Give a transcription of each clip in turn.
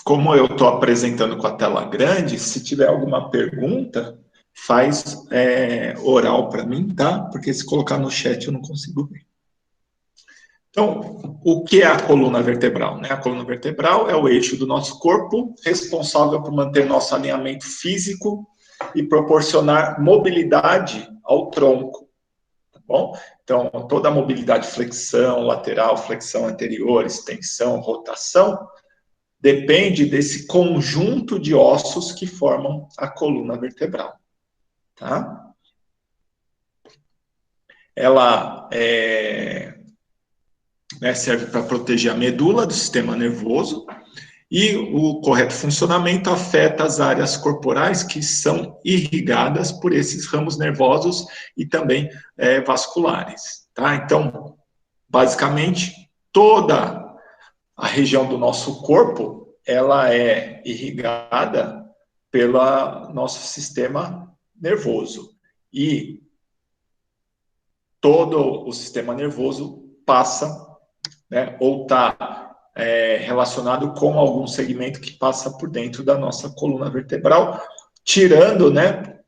como eu estou apresentando com a tela grande, se tiver alguma pergunta, faz oral para mim, tá? Porque se colocar no chat eu não consigo ver. Então, o que é a coluna vertebral? Né? A coluna vertebral é o eixo do nosso corpo, responsável por manter nosso alinhamento físico e proporcionar mobilidade ao tronco, tá bom? Então, toda a mobilidade, flexão lateral, flexão anterior, extensão, rotação, depende desse conjunto de ossos que formam a coluna vertebral, tá? Ela serve para proteger a medula do sistema nervoso e o correto funcionamento afeta as áreas corporais que são irrigadas por esses ramos nervosos e também vasculares, tá? Então, basicamente, toda a região do nosso corpo, ela é irrigada pelo nosso sistema nervoso. E todo o sistema nervoso passa, né, ou está relacionado com algum segmento que passa por dentro da nossa coluna vertebral, tirando, né,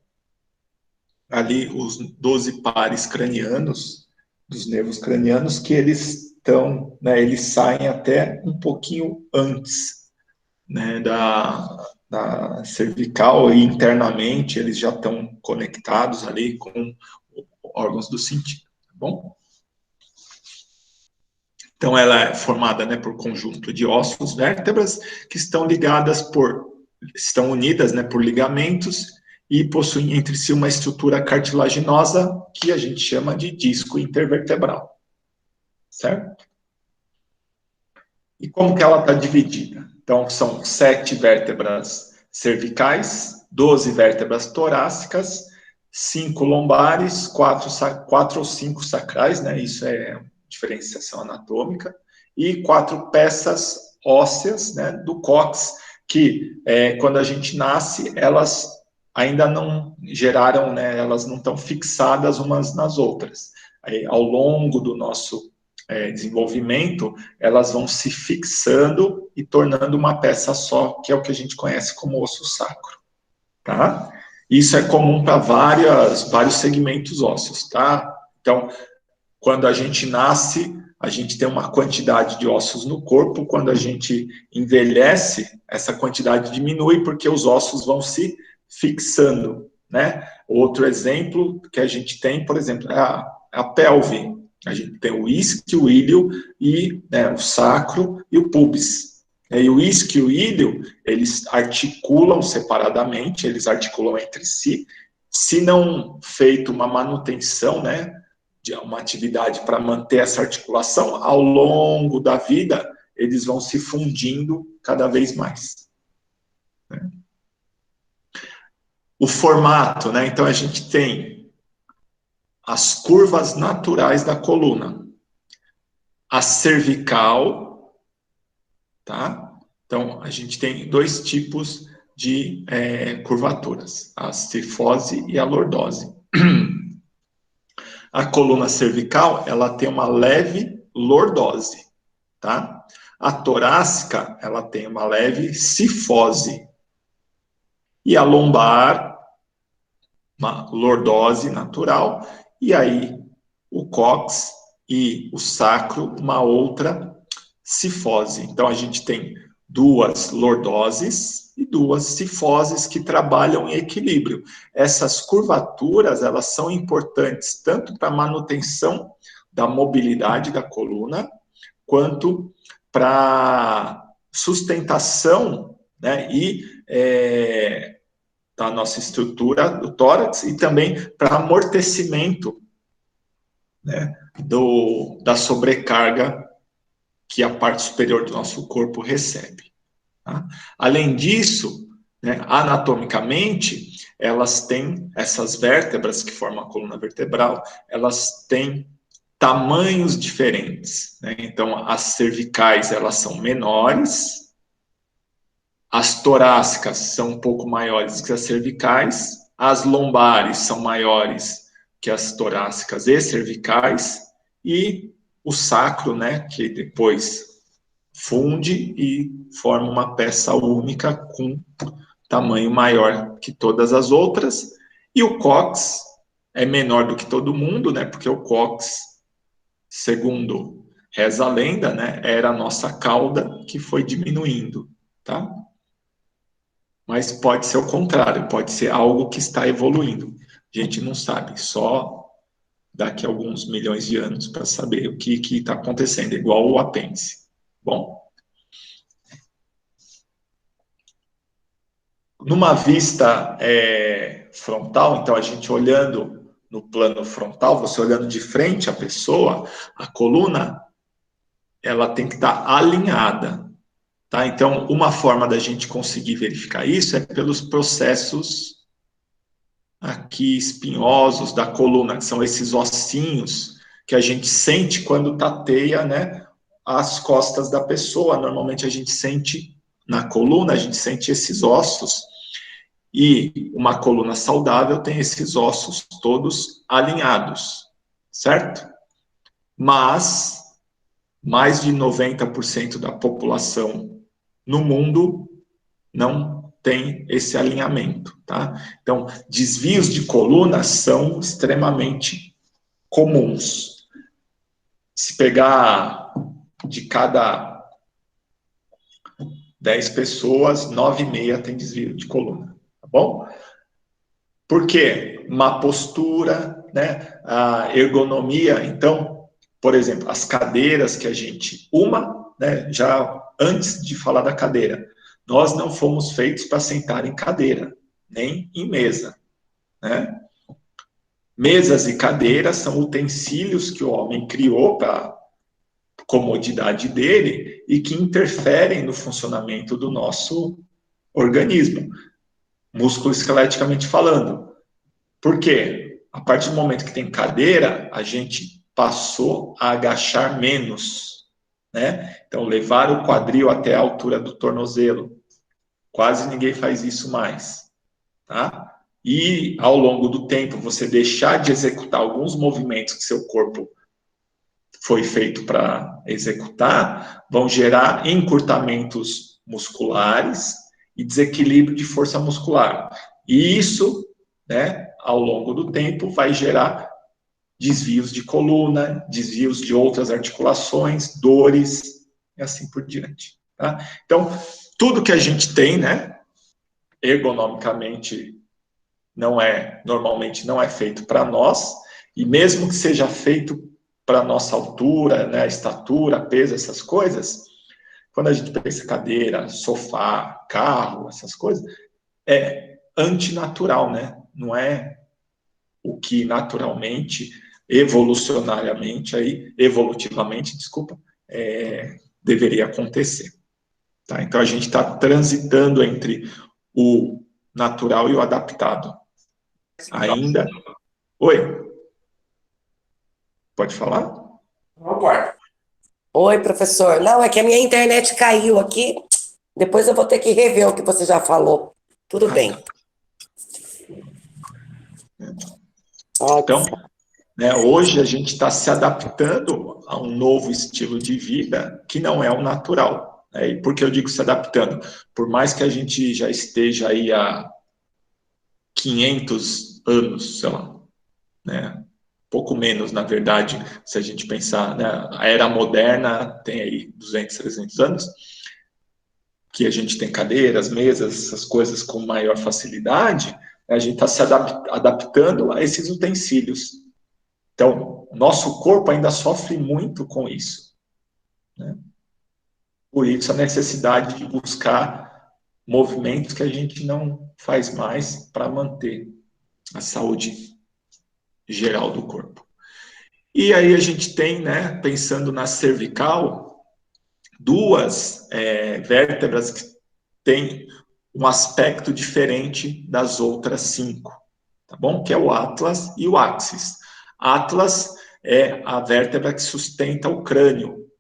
ali os 12 pares cranianos, dos nervos cranianos, que eles estão, né, eles saem até um pouquinho antes, né, da cervical, e internamente eles já estão conectados ali com órgãos do sentido, tá bom? Então, ela é formada, né, por conjunto de ossos, vértebras, que estão unidas, né, por ligamentos e possuem entre si uma estrutura cartilaginosa que a gente chama de disco intervertebral, certo? E como que ela está dividida? Então, são 7 vértebras cervicais, 12 vértebras torácicas, 5 lombares, 4 ou 5 sacrais, né? Isso é diferenciação anatômica, e 4 peças ósseas, né, do cóccix, que quando a gente nasce, elas ainda não geraram, né, elas não estão fixadas umas nas outras. Aí, ao longo do nosso desenvolvimento, elas vão se fixando e tornando uma peça só, que é o que a gente conhece como osso sacro, tá? Isso é comum para vários segmentos ósseos, tá? Então, quando a gente nasce, a gente tem uma quantidade de ossos no corpo. Quando a gente envelhece, essa quantidade diminui porque os ossos vão se fixando, né? Outro exemplo que a gente tem, por exemplo, é a pelve. A gente tem o isquioíleo e, né, o sacro e o pubis. E o isquio e o ilho, eles articulam separadamente, eles articulam entre si. Se não feito uma manutenção, né, de uma atividade para manter essa articulação, ao longo da vida, eles vão se fundindo cada vez mais. Né? O formato, né? Então a gente tem as curvas naturais da coluna. A cervical, tá? Então a gente tem 2 tipos de curvaturas, a cifose e a lordose. A coluna cervical, ela tem uma leve lordose, tá? A torácica, ela tem uma leve cifose. E a lombar, uma lordose natural. E aí, o cóccix e o sacro, uma outra cifose. Então, a gente tem 2 lordoses e 2 cifoses que trabalham em equilíbrio. Essas curvaturas, elas são importantes tanto para a manutenção da mobilidade da coluna, quanto para sustentação, né, e da nossa estrutura do tórax, e também para amortecimento, né, da sobrecarga que a parte superior do nosso corpo recebe. Tá? Além disso, né, anatomicamente, elas têm, essas vértebras que formam a coluna vertebral, elas têm tamanhos diferentes, né? Então, as cervicais, elas são menores, as torácicas são um pouco maiores que as cervicais, as lombares são maiores que as torácicas e cervicais, e o sacro, né, que depois funde e forma uma peça única com tamanho maior que todas as outras. E o cóccix é menor do que todo mundo, né? Porque o cóccix, segundo reza a lenda, né, era a nossa cauda que foi diminuindo, tá? Mas pode ser o contrário, pode ser algo que está evoluindo. A gente não sabe, só daqui a alguns milhões de anos para saber o que está acontecendo, igual o apêndice. Bom, numa vista frontal, então a gente olhando no plano frontal, você olhando de frente à pessoa, a coluna, ela tem que estar alinhada. Tá? Então, uma forma da gente conseguir verificar isso é pelos processos aqui espinhosos da coluna, que são esses ossinhos que a gente sente quando tateia, né, as costas da pessoa. Normalmente a gente sente na coluna, a gente sente esses ossos. E uma coluna saudável tem esses ossos todos alinhados, certo? Mas mais de 90% da população no mundo não tem esse alinhamento, tá? Então, desvios de coluna são extremamente comuns. Se pegar de cada 10 pessoas, 9,5 tem desvio de coluna, tá bom? Por quê? Má postura, né? A ergonomia. Então, por exemplo, as cadeiras que a gente... né, já antes de falar da cadeira, nós não fomos feitos para sentar em cadeira, nem em mesa, né? Mesas e cadeiras são utensílios que o homem criou para comodidade dele e que interferem no funcionamento do nosso organismo, músculo-esqueleticamente falando. Por quê? A partir do momento que tem cadeira, a gente passou a agachar menos, né? Então, levar o quadril até a altura do tornozelo. Quase ninguém faz isso mais, tá? E, ao longo do tempo, você deixar de executar alguns movimentos que seu corpo foi feito para executar, vão gerar encurtamentos musculares e desequilíbrio de força muscular. E isso, né, ao longo do tempo, vai gerar desvios de coluna, desvios de outras articulações, dores, e assim por diante. Tá? Então, tudo que a gente tem, né, ergonomicamente, normalmente não é feito para nós, e mesmo que seja feito para nossa altura, né, estatura, peso, essas coisas, quando a gente pensa cadeira, sofá, carro, essas coisas, é antinatural, né? Não é o que naturalmente, evolutivamente, desculpa, deveria acontecer. Tá? Então a gente está transitando entre o natural e o adaptado. Ainda. Oi? Pode falar? Oi, professor. Não, é que a minha internet caiu aqui. Depois eu vou ter que rever o que você já falou. Tudo bem. Então, né, hoje a gente está se adaptando a um novo estilo de vida que não é o natural. Né? E por que eu digo se adaptando? Por mais que a gente já esteja aí há 500 anos, sei lá, né? Pouco menos, na verdade, se a gente pensar, né? A era moderna tem aí 200, 300 anos, que a gente tem cadeiras, mesas, essas coisas com maior facilidade, né? A gente está se adaptando a esses utensílios. Então, o nosso corpo ainda sofre muito com isso. Né? Por isso, a necessidade de buscar movimentos que a gente não faz mais para manter a saúde geral do corpo. E aí a gente tem, né, pensando na cervical, duas vértebras que têm um aspecto diferente das outras 5, tá bom? Que é o atlas e o axis. Atlas é a vértebra que sustenta o crânio,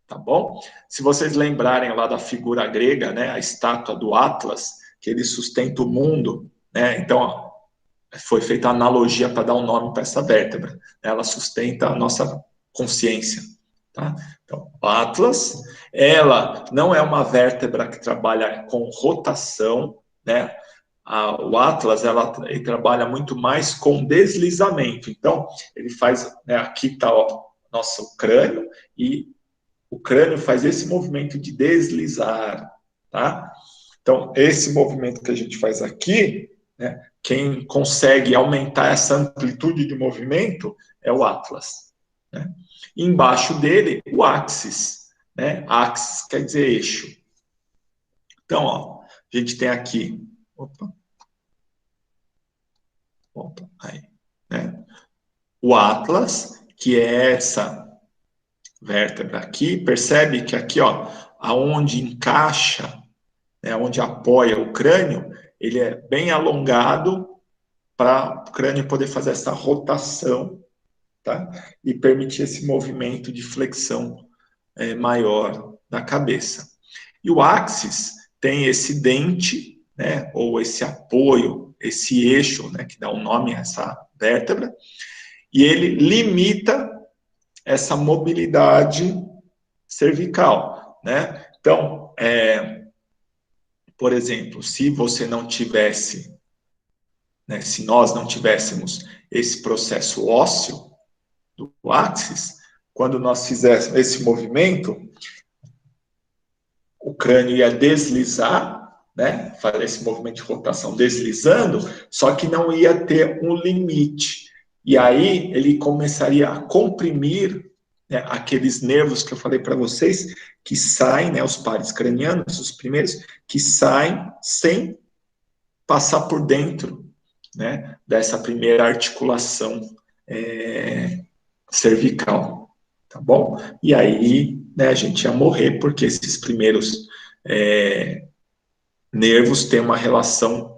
tá bom? Se vocês lembrarem lá da figura grega, né, a estátua do Atlas, que ele sustenta o mundo, né? Então, foi feita a analogia para dar um nome para essa vértebra. Ela sustenta a nossa consciência. Tá? Então, o Atlas Ela não é uma vértebra que trabalha com rotação, né? O Atlas, ele trabalha muito mais com deslizamento. Então, ele faz, né, aqui está o nosso crânio, e o crânio faz esse movimento de deslizar, tá? Então, esse movimento que a gente faz aqui, né, quem consegue aumentar essa amplitude de movimento é o Atlas, né? E embaixo dele, o axis, né? Axis quer dizer eixo. Então, ó, a gente tem aqui, aí, né? O Atlas, que é essa vértebra aqui, percebe que aqui, ó, aonde encaixa, né, onde apoia o crânio, ele é bem alongado para o crânio poder fazer essa rotação, tá? E permitir esse movimento de flexão maior da cabeça. E o axis tem esse dente, né, ou esse apoio, esse eixo, né, que dá o nome a essa vértebra, e ele limita essa mobilidade cervical, né? Então, por exemplo, se você não tivesse, né, se nós não tivéssemos esse processo ósseo do axis, quando nós fizéssemos esse movimento, o crânio ia deslizar, né, fazer esse movimento de rotação deslizando, só que não ia ter um limite. E aí ele começaria a comprimir, né, aqueles nervos que eu falei para vocês, que saem, né, os pares cranianos, os primeiros, que saem sem passar por dentro, né, dessa primeira articulação cervical, tá bom? E aí, né, a gente ia morrer, porque esses primeiros nervos têm uma relação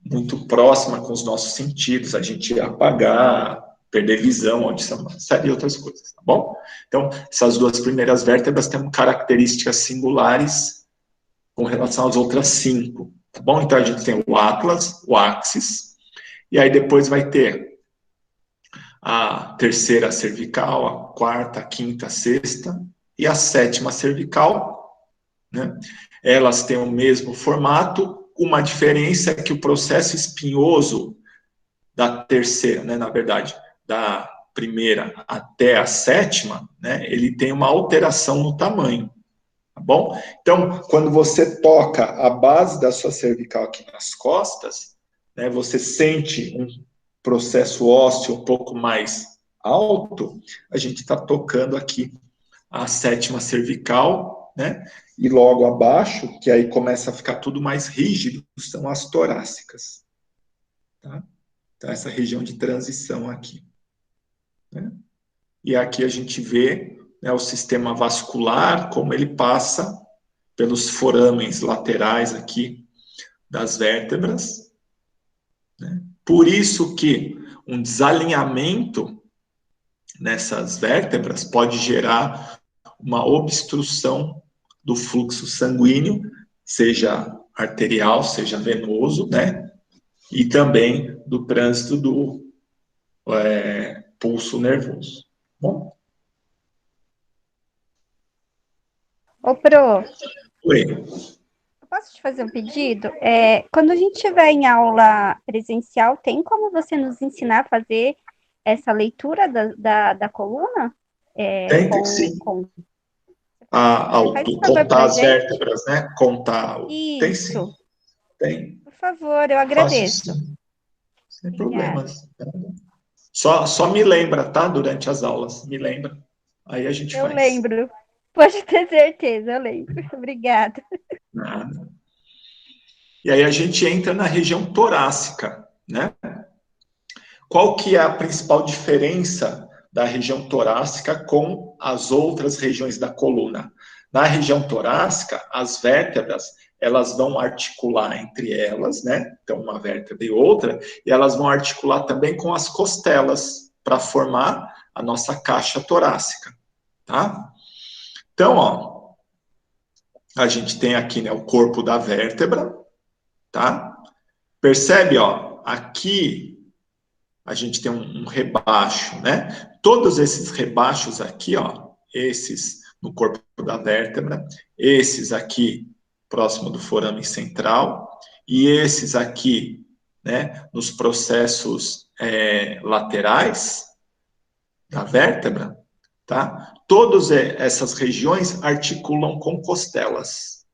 muito próxima com os nossos sentidos, a gente ia apagar, perder visão, audição, uma série de outras coisas, tá bom? Então, essas duas primeiras vértebras têm características singulares com relação às outras 5, tá bom? Então, a gente tem o Atlas, o Axis, e aí depois vai ter a terceira cervical, a quarta, a quinta, a sexta, e a sétima cervical, né? Elas têm o mesmo formato, uma diferença é que o processo espinhoso da terceira, né, na verdade, da primeira até a sétima, né, ele tem uma alteração no tamanho, tá bom? Então, quando você toca a base da sua cervical aqui nas costas, né, você sente um processo ósseo um pouco mais alto, a gente está tocando aqui a sétima cervical, né? E logo abaixo, que aí começa a ficar tudo mais rígido, são as torácicas, tá? Então, essa região de transição aqui, né? E aqui a gente vê, né, o sistema vascular, como ele passa pelos forames laterais aqui das vértebras, né? Por isso que um desalinhamento nessas vértebras pode gerar uma obstrução do fluxo sanguíneo, seja arterial, seja venoso, né? E também do trânsito do pulso nervoso. Bom? Ô, Pro, Oi. eu posso te fazer um pedido? Quando a gente estiver em aula presencial, tem como você nos ensinar a fazer essa leitura da coluna? Tem sim. Faz um favor Contar pra as gente? vértebras, né? Contar. Tem sim. Isso, Tem. por favor, eu Faço agradeço. sim. Sem Obrigada. problemas. Só me lembra, tá? Durante as aulas. Me lembra. Aí a gente Eu faz. lembro. Pode ter certeza, eu lembro. Obrigada. Nada. E aí a gente entra na região torácica, né? Qual que é a principal diferença da região torácica com as outras regiões da coluna? Na região torácica, as vértebras, elas vão articular entre elas, né? Então, uma vértebra e outra, e elas vão articular também com as costelas para formar a nossa caixa torácica, tá? Então, ó, a gente tem aqui, né, o corpo da vértebra, tá? Percebe, ó, aqui a gente tem um rebaixo, né? Todos esses rebaixos aqui, ó, esses no corpo da vértebra, esses aqui próximo do forame central, e esses aqui, né, nos processos laterais da vértebra, tá? Todas essas regiões articulam com costelas,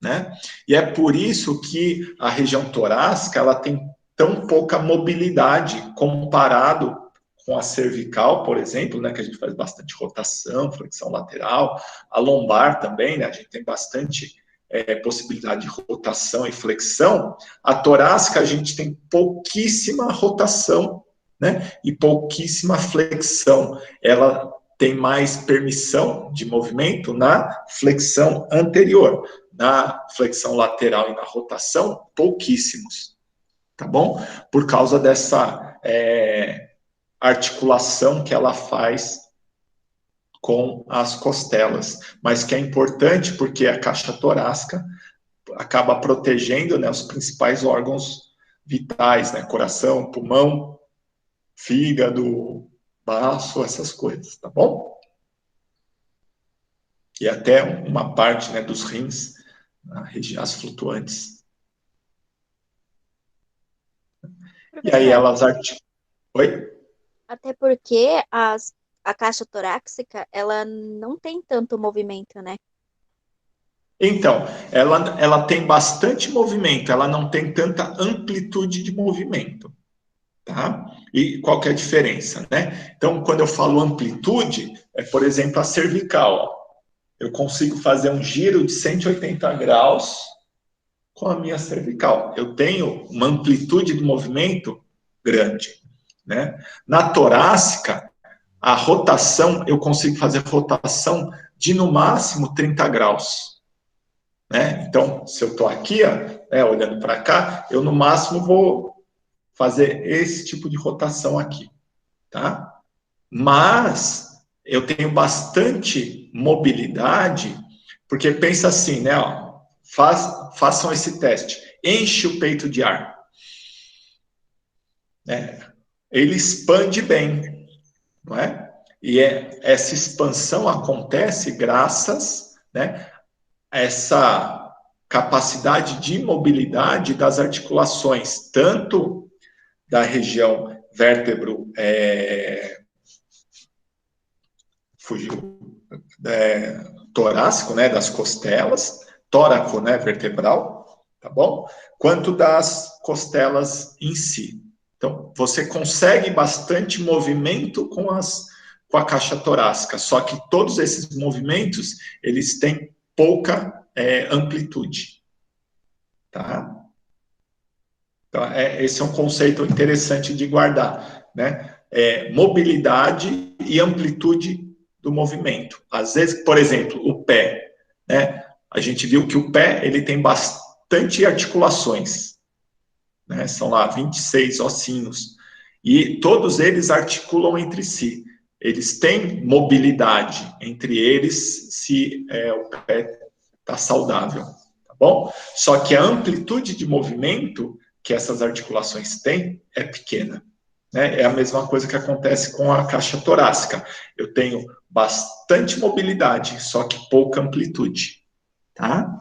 né? E é por isso que a região torácica, ela tem tão pouca mobilidade comparado com a cervical, por exemplo, né, que a gente faz bastante rotação, flexão lateral, a lombar também, né, a gente tem bastante possibilidade de rotação e flexão. A torácica a gente tem pouquíssima rotação, né, e pouquíssima flexão. Ela tem mais permissão de movimento na flexão anterior, na flexão lateral e na rotação, pouquíssimos, tá bom? Por causa dessa articulação que ela faz com as costelas, mas que é importante porque a caixa torácica acaba protegendo, né, os principais órgãos vitais, né, coração, pulmão, fígado, baço, essas coisas, tá bom? E até uma parte, né, dos rins, as flutuantes. E aí elas articulam. Oi? Até porque a caixa torácica, ela não tem tanto movimento, né? Então, ela tem bastante movimento, ela não tem tanta amplitude de movimento, tá? E qual que é a diferença, né? Então, quando eu falo amplitude, por exemplo, a cervical. Ó. Eu consigo fazer um giro de 180 graus com a minha cervical. Eu tenho uma amplitude de movimento grande, né? Na torácica, a rotação, eu consigo fazer rotação de no máximo 30 graus. Né? Então, se eu estou aqui, ó, olhando para cá, eu no máximo vou fazer esse tipo de rotação aqui, tá? Mas eu tenho bastante mobilidade, porque pensa assim, né? Ó, façam esse teste. Enche o peito de ar. Né? Ele expande bem, não é? E essa expansão acontece graças, né, a essa capacidade de mobilidade das articulações, tanto da região vértebro torácico, né, das costelas, tóraco, né, vertebral, tá bom? Quanto das costelas em si. Então, você consegue bastante movimento com a caixa torácica, só que todos esses movimentos, eles têm pouca amplitude, tá? Então, esse é um conceito interessante de guardar, né? Mobilidade e amplitude do movimento. Às vezes, por exemplo, o pé, né? A gente viu que o pé, ele tem bastante articulações, né? São lá 26 ossinhos, e todos eles articulam entre si. Eles têm mobilidade entre eles se o pé está saudável, tá bom? Só que a amplitude de movimento que essas articulações têm é pequena. Né? É a mesma coisa que acontece com a caixa torácica. Eu tenho bastante mobilidade, só que pouca amplitude. Tá?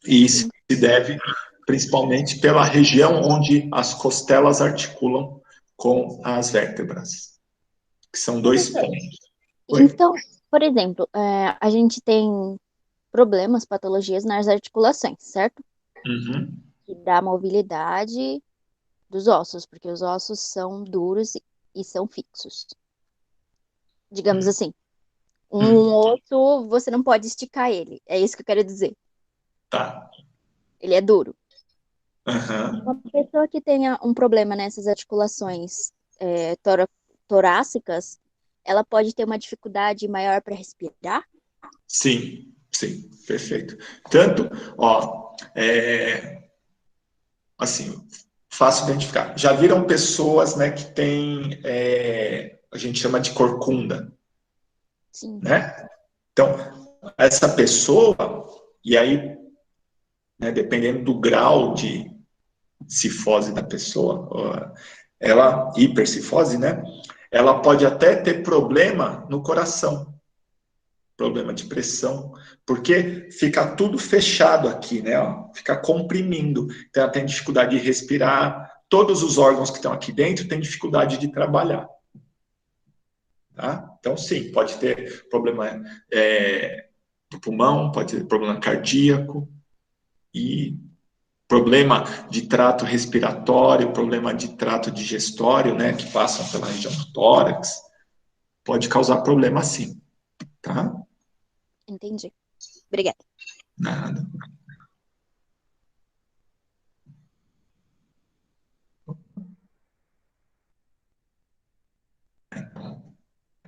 E isso se deve principalmente pela região onde as costelas articulam com as vértebras, que são dois pontos. Oi? Então, por exemplo, a gente tem problemas, patologias nas articulações, certo? Uhum. Que dá mobilidade dos ossos, porque os ossos são duros e são fixos. Digamos assim. Um osso, você não pode esticar ele. É isso que eu quero dizer. Tá. Ele é duro. Uhum. Uma pessoa que tenha um problema nessas articulações torácicas, ela pode ter uma dificuldade maior para respirar? Sim, perfeito. Tanto, ó, assim, fácil identificar. Já viram pessoas, né, que tem, a gente chama de corcunda, Sim. né? Então, essa pessoa, e aí, né, dependendo do grau de cifose da pessoa, hipercifose, né? Ela pode até ter problema no coração. problema de pressão, porque fica tudo fechado aqui, né? Ó, fica comprimindo. Então, ela tem dificuldade de respirar. Todos os órgãos que estão aqui dentro têm dificuldade de trabalhar. Tá? Então, sim, pode ter problema do pulmão, pode ter problema cardíaco e problema de trato respiratório, problema de trato digestório, né, que passam pela região do tórax, pode causar problema sim, tá? Entendi. Obrigada. Nada.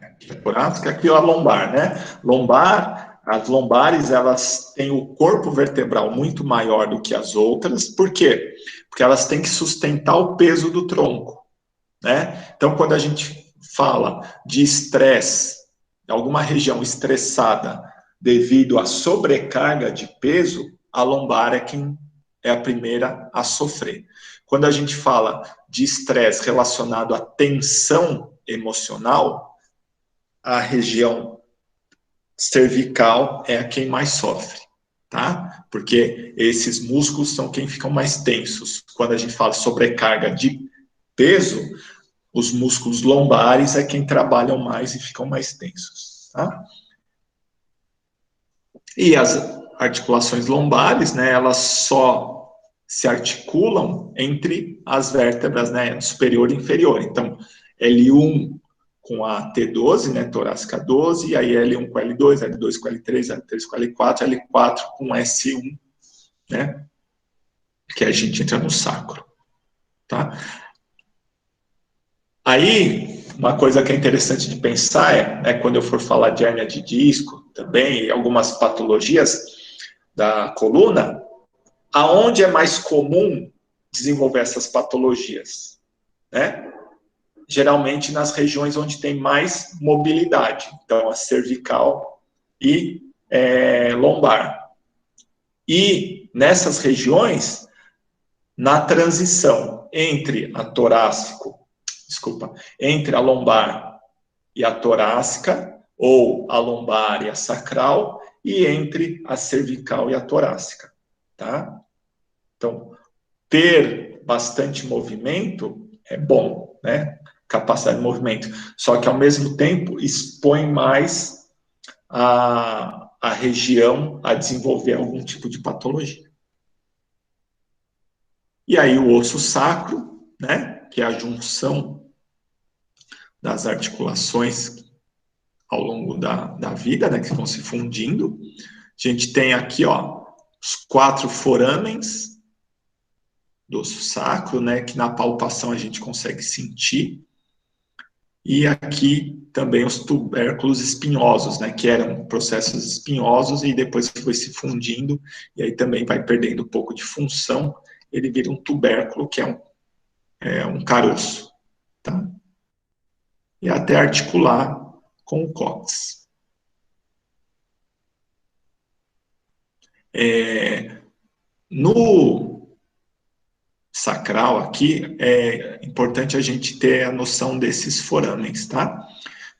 Aqui é torácica, aqui é a lombar, né? Lombar, as lombares, elas têm o corpo vertebral muito maior do que as outras, por quê? Porque elas têm que sustentar o peso do tronco, né? Então, quando a gente fala de estresse, alguma região estressada devido à sobrecarga de peso, a lombar é quem é a primeira a sofrer. Quando a gente fala de estresse relacionado à tensão emocional, a região cervical é a quem mais sofre, tá? Porque esses músculos são quem ficam mais tensos. Quando a gente fala sobrecarga de peso, os músculos lombares é quem trabalham mais e ficam mais tensos, tá? E as articulações lombares, né, elas só se articulam entre as vértebras, né, superior e inferior. Então, L1 com a T12, né, torácica 12, e aí L1 com L2, L2 com L3, L3 com L4, L4 com S1, né, que a gente entra no sacro, tá? Aí, uma coisa que é interessante de pensar é, né, quando eu for falar de hérnia de disco também, e algumas patologias da coluna, aonde é mais comum desenvolver essas patologias, né? Geralmente nas regiões onde tem mais mobilidade, então a cervical e lombar. E nessas regiões, na transição entre entre a lombar e a torácica, ou a lombar e a sacral, e entre a cervical e a torácica, tá? Então, ter bastante movimento é bom, né? Capacidade de movimento. Só que, ao mesmo tempo, expõe mais a região a desenvolver algum tipo de patologia. E aí, o osso sacro, né? Que é a junção das articulações ao longo da vida, né? Que vão se fundindo. A gente tem aqui, ó, os 4 foramens do osso sacro, né, que na palpação a gente consegue sentir, e aqui também os tubérculos espinhosos, né, que eram processos espinhosos e depois foi se fundindo, e aí também vai perdendo um pouco de função, ele vira um tubérculo, que é um caroço, tá? E até articular com o cóccix. No sacral aqui, é importante a gente ter a noção desses foramens, tá?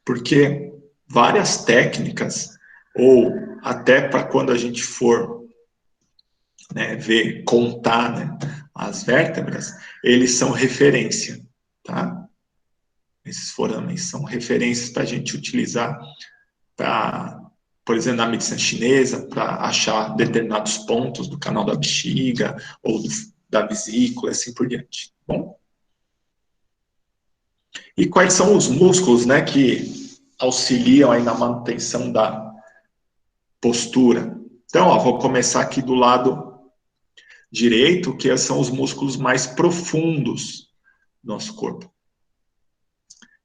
Porque várias técnicas, ou até para quando a gente for, né, ver, contar, né, as vértebras, eles são referência, tá? Esses foramens são referências para a gente utilizar para, por exemplo, na medicina chinesa, para achar determinados pontos do canal da bexiga ou da vesícula, assim por diante. Bom? E quais são os músculos, né, que auxiliam aí na manutenção da postura? Então, ó, vou começar aqui do lado direito, que são os músculos mais profundos do nosso corpo.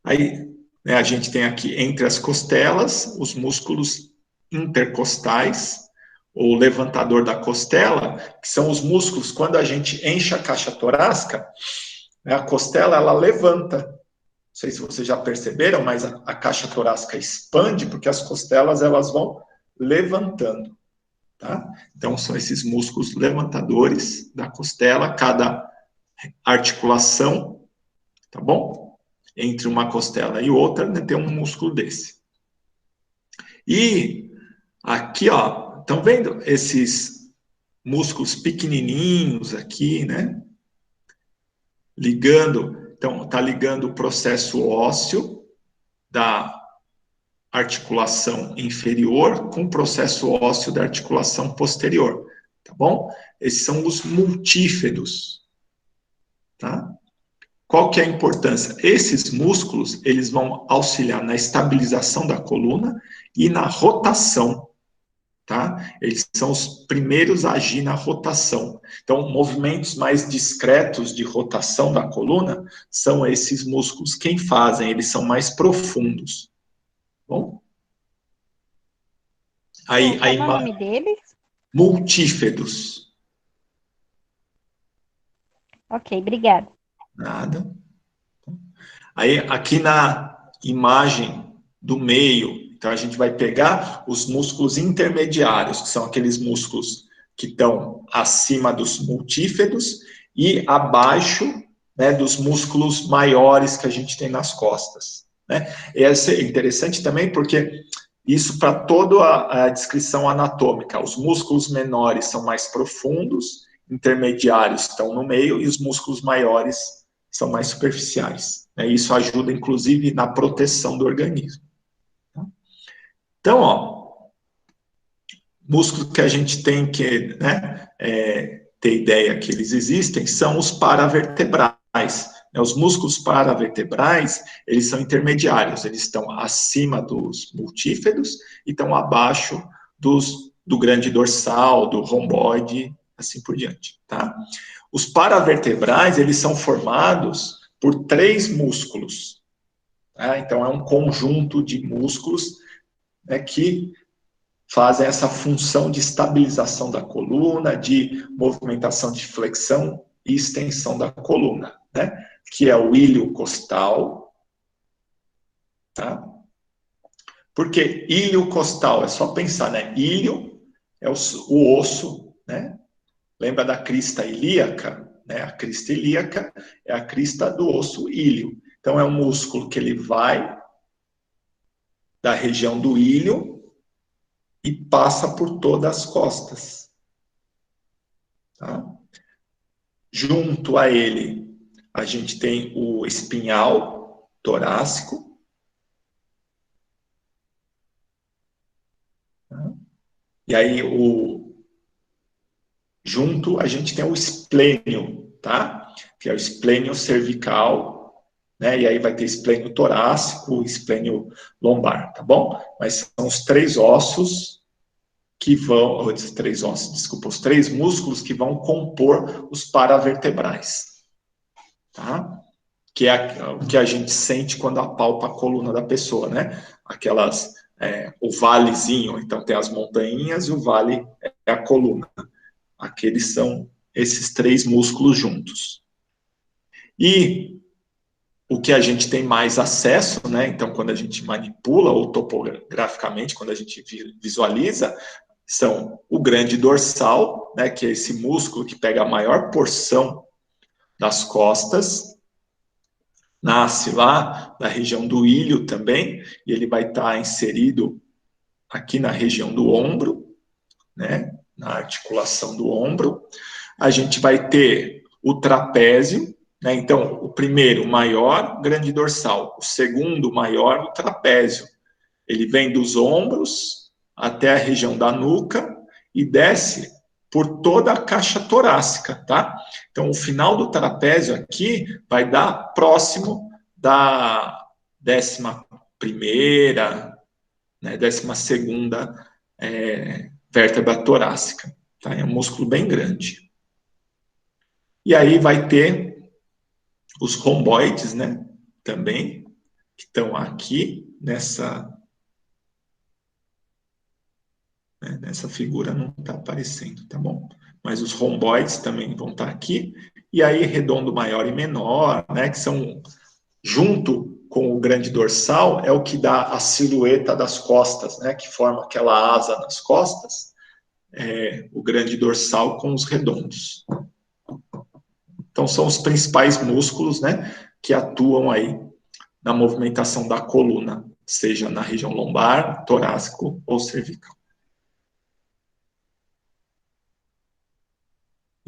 Aí, né, a gente tem aqui entre as costelas os músculos intercostais, ou levantador da costela, que são os músculos, quando a gente enche a caixa torácica, né, a costela, ela levanta. Não sei se vocês já perceberam, mas a caixa torácica expande, porque as costelas, elas vão levantando, tá? Então, são esses músculos levantadores da costela, cada articulação, tá bom? Entre uma costela e outra, né, tem um músculo desse. E Aqui, ó, estão vendo esses músculos pequenininhos aqui, né? Ligando, então, tá ligando o processo ósseo da articulação inferior com o processo ósseo da articulação posterior, tá bom? Esses são os multíferos, tá? Qual que é a importância? Esses músculos, eles vão auxiliar na estabilização da coluna e na rotação, tá? Eles são os primeiros a agir na rotação. Então, movimentos mais discretos de rotação da coluna são esses músculos quem fazem, eles são mais profundos. Bom? Aí, Como é o nome deles? multíferos. Ok, obrigada. Nada. Aí, aqui na imagem do meio, então a gente vai pegar os músculos intermediários, que são aqueles músculos que estão acima dos multíferos e abaixo, né, dos músculos maiores que a gente tem nas costas, né? Esse é interessante também porque isso para toda a descrição anatômica. Os músculos menores são mais profundos, intermediários estão no meio e os músculos maiores são mais superficiais. Né? Isso ajuda, inclusive, na proteção do organismo. Então, ó, músculos que a gente tem que, né, ter ideia que eles existem são os paravertebrais. Os músculos paravertebrais, eles são intermediários, eles estão acima dos multíferos e estão abaixo do grande dorsal, do romboide, assim por diante, tá? Os paravertebrais, eles são formados por 3 músculos, tá? Então, é um conjunto de músculos, né, que fazem essa função de estabilização da coluna, de movimentação de flexão e extensão da coluna, né? Que é o ilho costal, tá? Porque ilho costal, é só pensar, né? Ilho é o osso, né? Lembra da crista ilíaca? Né? A crista ilíaca é a crista do osso ilho. Então, é um músculo que ele vai da região do ilho e passa por todas as costas. Tá? Junto a ele, a gente tem o espinhal torácico. Tá? E aí, junto, a gente tem o esplênio, tá? Que é o esplênio cervical, né? E aí vai ter esplênio torácico, esplênio lombar, tá bom? Mas são os 3 ossos que vão, os 3 ossos, desculpa, os 3 músculos que vão compor os paravertebrais, tá? Que é o que a gente sente quando apalpa a coluna da pessoa, né? Aquelas, o valezinho, então tem as montanhas e o vale é a coluna. Aqueles são esses 3 músculos juntos. E o que a gente tem mais acesso, né? Então, quando a gente manipula ou topograficamente, quando a gente visualiza, são o grande dorsal, né? Que é esse músculo que pega a maior porção das costas, nasce lá na região do ilho também, e ele vai estar inserido aqui na região do ombro, né? Na articulação do ombro. A gente vai ter o trapézio, né? Então, o primeiro, maior, grande dorsal. O segundo, maior, o trapézio. Ele vem dos ombros até a região da nuca e desce por toda a caixa torácica, tá? Então, o final do trapézio aqui vai dar próximo da 11ª, né, 12ª vértebra torácica. Tá? É um músculo bem grande. E aí vai ter os romboides, né? Também, que estão aqui nessa figura, não está aparecendo, tá bom? Mas os romboides também vão estar aqui. E aí, redondo maior e menor, né? Que são, junto com o grande dorsal, é o que dá a silhueta das costas, né? Que forma aquela asa nas costas. O grande dorsal com os redondos. Então, são os principais músculos, né, que atuam aí na movimentação da coluna, seja na região lombar, torácico ou cervical.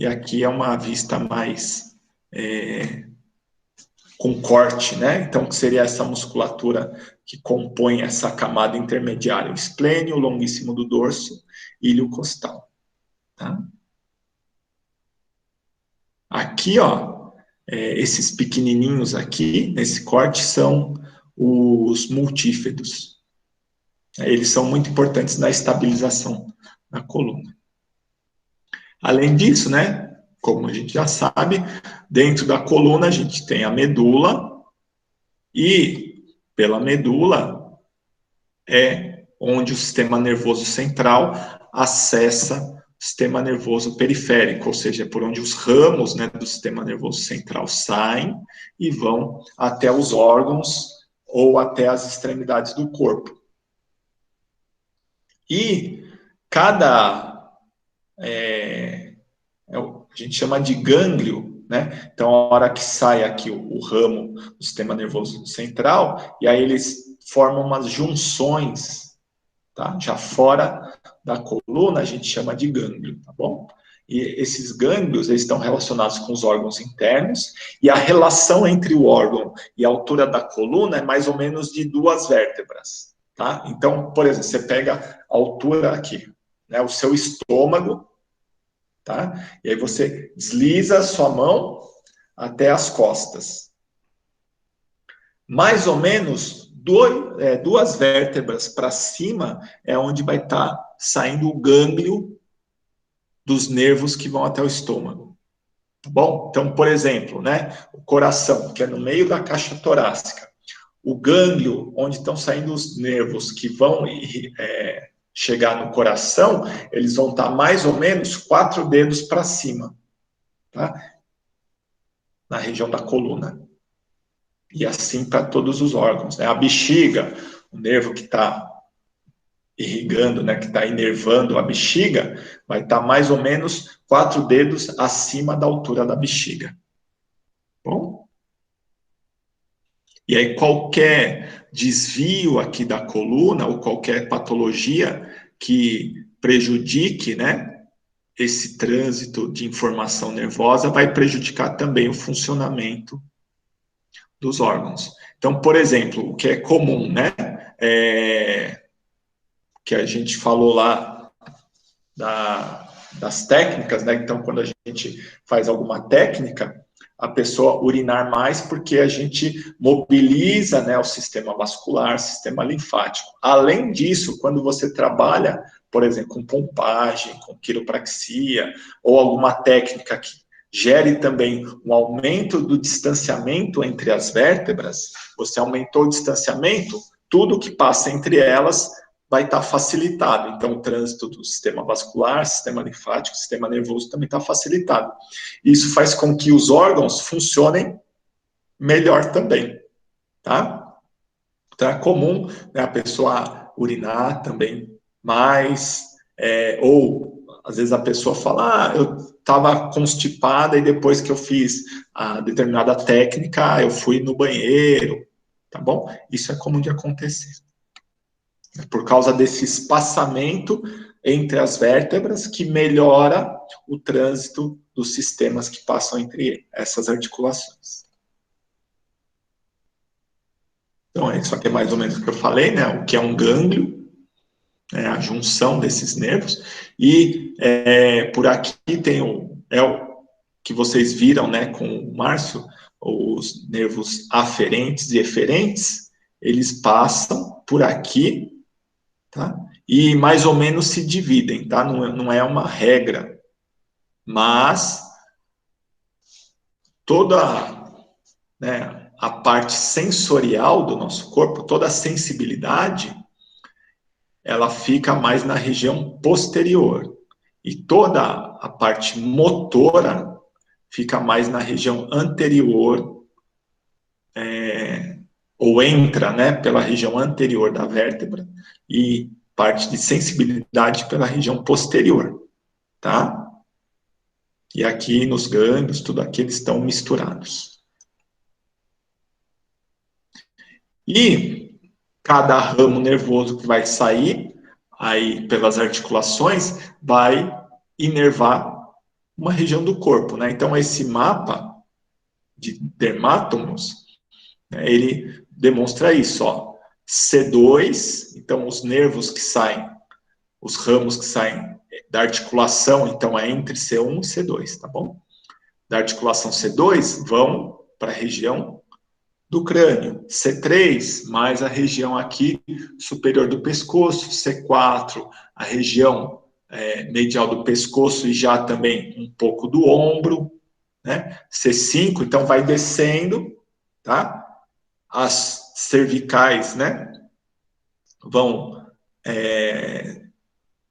e aqui é uma vista mais com corte, né? Então, que seria essa musculatura que compõe essa camada intermediária, o esplênio, o longuíssimo do dorso, ilho costal, tá? Aqui, ó, esses pequenininhos aqui, nesse corte, são os multípedos. Eles são muito importantes na estabilização da coluna. Além disso, né, como a gente já sabe, dentro da coluna a gente tem a medula, e pela medula é onde o sistema nervoso central acessa o sistema nervoso periférico, ou seja, por onde os ramos, né, do sistema nervoso central saem e vão até os órgãos ou até as extremidades do corpo. E cada, a gente chama de gânglio, né? Então, a hora que sai aqui o ramo do sistema nervoso central, e aí eles formam umas junções, tá? Já fora da coluna, a gente chama de gânglio, tá bom? E esses gânglios, eles estão relacionados com os órgãos internos, e a relação entre o órgão e a altura da coluna é mais ou menos de 2 vértebras, tá? Então, por exemplo, você pega a altura aqui, né? O seu estômago, tá? E aí você desliza a sua mão até as costas. Mais ou menos 2 vértebras para cima é onde vai estar saindo o gânglio dos nervos que vão até o estômago. Tá bom? Então, por exemplo, né, o coração, que é no meio da caixa torácica, o gânglio, onde estão saindo os nervos que vão chegar no coração, eles vão estar mais ou menos 4 dedos para cima, tá? Na região da coluna. E assim para todos os órgãos, né? A bexiga, o nervo que está irrigando, né, que está inervando a bexiga, vai estar mais ou menos 4 dedos acima da altura da bexiga. Bom? E aí qualquer desvio aqui da coluna, ou qualquer patologia que prejudique, né, esse trânsito de informação nervosa, vai prejudicar também o funcionamento dos órgãos. Então, por exemplo, o que é comum, né, que a gente falou lá das técnicas, né, então quando a gente faz alguma técnica, a pessoa urinar mais porque a gente mobiliza, né, o sistema vascular, sistema linfático. Além disso, quando você trabalha, por exemplo, com pompagem, com quiropraxia, ou alguma técnica que gere também um aumento do distanciamento entre as vértebras, você aumentou o distanciamento, tudo que passa entre elas vai estar facilitado. Então, o trânsito do sistema vascular, sistema linfático, sistema nervoso também está facilitado. Isso faz com que os órgãos funcionem melhor também, tá? Então, é comum, né, a pessoa urinar também mais, ou às vezes a pessoa fala, eu estava constipada e depois que eu fiz a determinada técnica, eu fui no banheiro, tá bom? Isso é comum de acontecer. Por causa desse espaçamento entre as vértebras que melhora o trânsito dos sistemas que passam entre essas articulações. Então, isso aqui é mais ou menos o que eu falei, né? O que é um gânglio, né? A junção desses nervos. E por aqui tem o que vocês viram, né, com o Márcio, os nervos aferentes e eferentes, eles passam por aqui, tá? E mais ou menos se dividem, tá? Não é uma regra, mas toda, né, a parte sensorial do nosso corpo, toda a sensibilidade, ela fica mais na região posterior. E toda a parte motora fica mais na região anterior, ou entra, né, pela região anterior da vértebra, e parte de sensibilidade pela região posterior, tá? E aqui nos gânglios, tudo aqui, eles estão misturados. E cada ramo nervoso que vai sair aí pelas articulações vai inervar uma região do corpo, né? Então, esse mapa de dermátomos, né, ele demonstra isso, ó. C2, então os nervos que saem, os ramos que saem da articulação, então é entre C1 e C2, tá bom? Da articulação C2 vão para a região do crânio. C3, mais a região aqui superior do pescoço. C4, a região medial do pescoço e já também um pouco do ombro, né? C5, então vai descendo, tá? As cervicais, né? Vão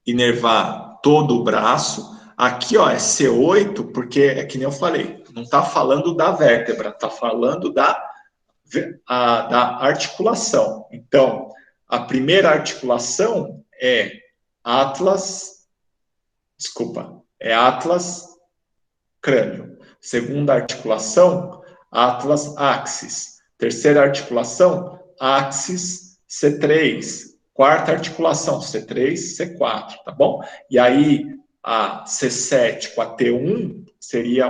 inervar todo o braço. Aqui, ó, é C8, porque é que nem eu falei, não está falando da vértebra, está falando da articulação. Então, a primeira articulação é Atlas crânio. Segunda articulação, Atlas axis. Terceira articulação, axis C3. Quarta articulação, C3, C4, tá bom? E aí, a C7 com a T1 seria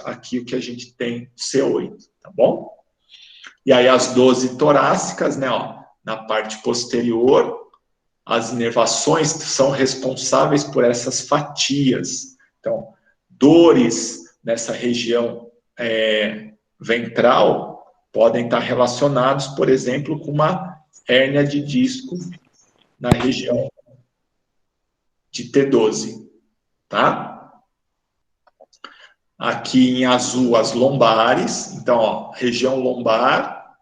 aqui o que a gente tem, C8, tá bom? E aí as 12 torácicas, né, ó, na parte posterior, as inervações são responsáveis por essas fatias. Então, dores nessa região ventral podem estar relacionados, por exemplo, com uma hérnia de disco na região de T12, tá? Aqui em azul as lombares, então, ó, região lombar,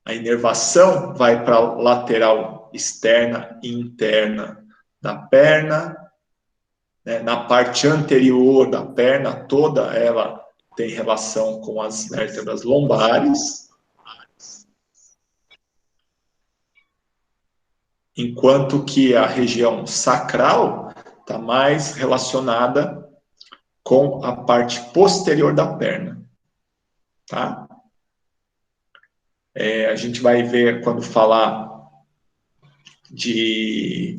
a inervação vai para a lateral externa e interna da perna, né? Na parte anterior da perna, toda ela tem relação com as vértebras lombares, enquanto que a região sacral está mais relacionada com a parte posterior da perna, tá? A gente vai ver quando falar de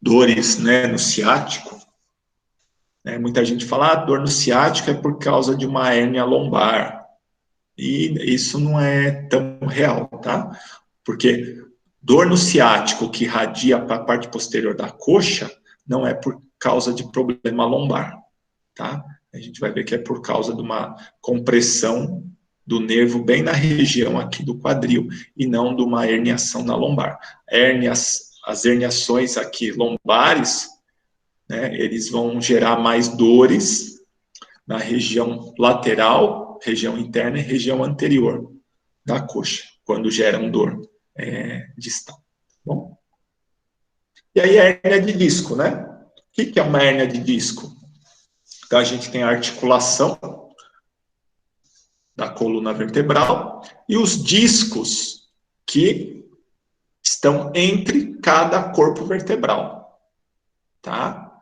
dores, né, no ciático, né, muita gente fala, dor no ciático é por causa de uma hérnia lombar, e isso não é tão real, tá? Porque dor no ciático que irradia para a parte posterior da coxa não é por causa de problema lombar, tá? A gente vai ver que é por causa de uma compressão do nervo bem na região aqui do quadril e não de uma herniação na lombar. As herniações aqui lombares, né, eles vão gerar mais dores na região lateral, região interna e região anterior da coxa, quando geram dor distal. Bom? E aí a hérnia de disco, né? O que é uma hérnia de disco? Então a gente tem a articulação da coluna vertebral e os discos que estão entre cada corpo vertebral, tá?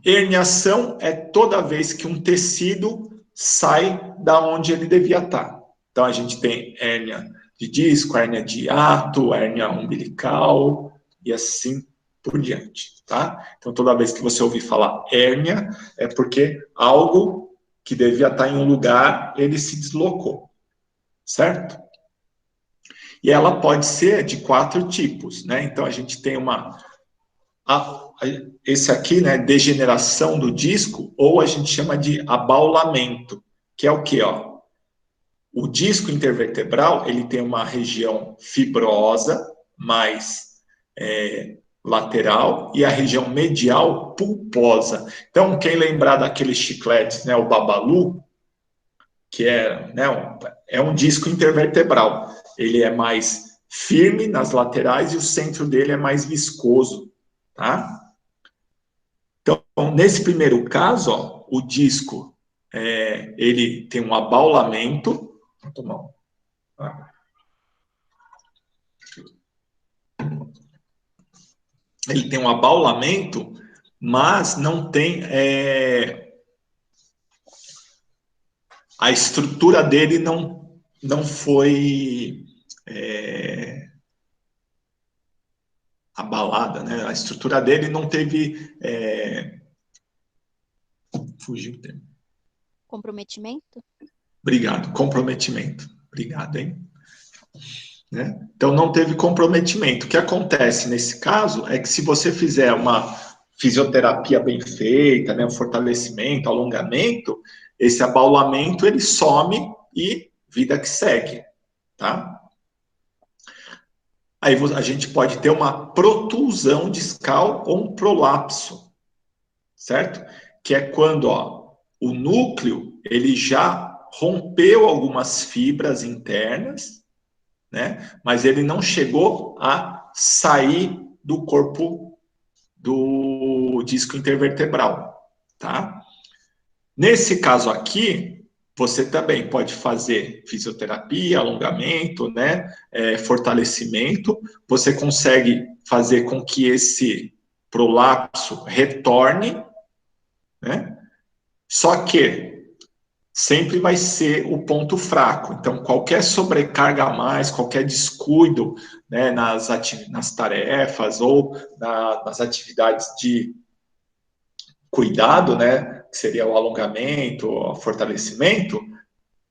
Herniação é toda vez que um tecido sai da onde ele devia estar. Então a gente tem hérnia de disco, hérnia de hiato, hérnia umbilical e assim por diante, tá? Então toda vez que você ouvir falar hérnia é porque algo que devia estar em um lugar, ele se deslocou, certo? E ela pode ser de 4 tipos, né? Então a gente tem esse aqui, né, degeneração do disco, ou a gente chama de abaulamento, que é o quê, ó? O disco intervertebral, ele tem uma região fibrosa, mais lateral, e a região medial pulposa. Então, quem lembrar daqueles chicletes, né, o Babalu, que é um disco intervertebral. Ele é mais firme nas laterais e o centro dele é mais viscoso, tá? Então, nesse primeiro caso, ó, o disco, ele tem um abaulamento. Vou tomar um. Ele tem um abaulamento, mas não tem a estrutura dele não foi abalada, né? A estrutura dele não teve fugiu o termo. Comprometimento? Obrigado, comprometimento. Obrigado, hein? Né? Então, não teve comprometimento. O que acontece nesse caso é que se você fizer uma fisioterapia bem feita, né, um fortalecimento, alongamento, esse abaulamento, ele some e vida que segue, tá? Aí a gente pode ter uma protusão discal ou um prolapso, certo? Que é quando, ó, o núcleo, ele já rompeu algumas fibras internas, né? Mas ele não chegou a sair do corpo do disco intervertebral, tá? Nesse caso aqui, você também pode fazer fisioterapia, alongamento, né? Fortalecimento. Você consegue fazer com que esse prolapso retorne, né? Só que sempre vai ser o ponto fraco. Então, qualquer sobrecarga a mais, qualquer descuido, né, nas tarefas ou nas atividades de cuidado, né, que seria o alongamento, o fortalecimento,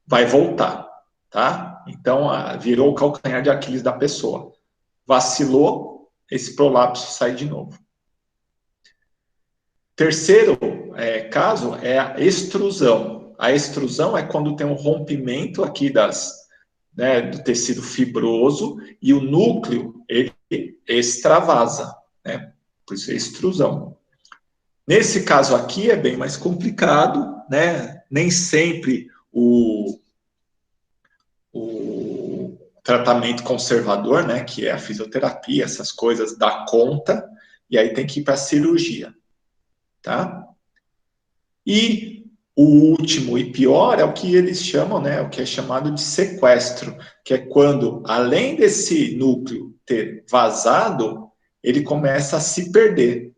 vai voltar, tá? Então, virou o calcanhar de Aquiles da pessoa. Vacilou, esse prolapso sai de novo. Terceiro caso é a extrusão. A extrusão é quando tem um rompimento aqui do tecido fibroso e o núcleo, ele extravasa, né? Por isso é extrusão. Nesse caso aqui é bem mais complicado, né? Nem sempre o tratamento conservador, né, que é a fisioterapia, essas coisas, dá conta, e aí tem que ir para a cirurgia, tá? E o último e pior é o que eles chamam, né, o que é chamado de sequestro, que é quando, além desse núcleo ter vazado, ele começa a se perder,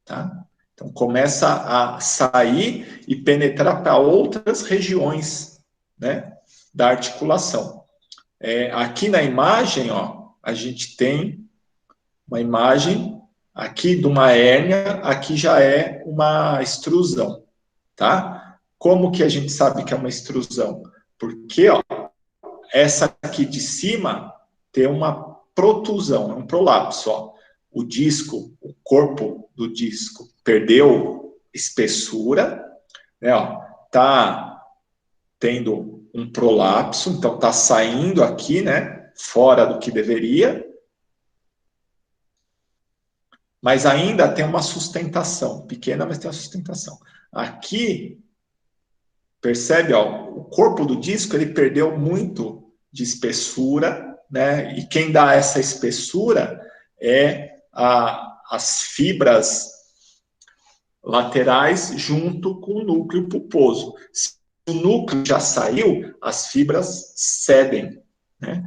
tá? Então, começa a sair e penetrar para outras regiões, né, da articulação. Aqui na imagem, ó, a gente tem uma imagem aqui de uma hérnia, aqui já é uma extrusão, tá? Como que a gente sabe que é uma extrusão? Porque, ó, essa aqui de cima tem uma protusão, é um prolapso, ó. O disco, o corpo do disco perdeu espessura, né, ó, tá tendo um prolapso, então tá saindo aqui, né, fora do que deveria, mas ainda tem uma sustentação, pequena, mas tem uma sustentação. Aqui, percebe, ó, o corpo do disco, ele perdeu muito de espessura, né, e quem dá essa espessura é as fibras laterais junto com o núcleo pulposo. Se o núcleo já saiu, as fibras cedem, né?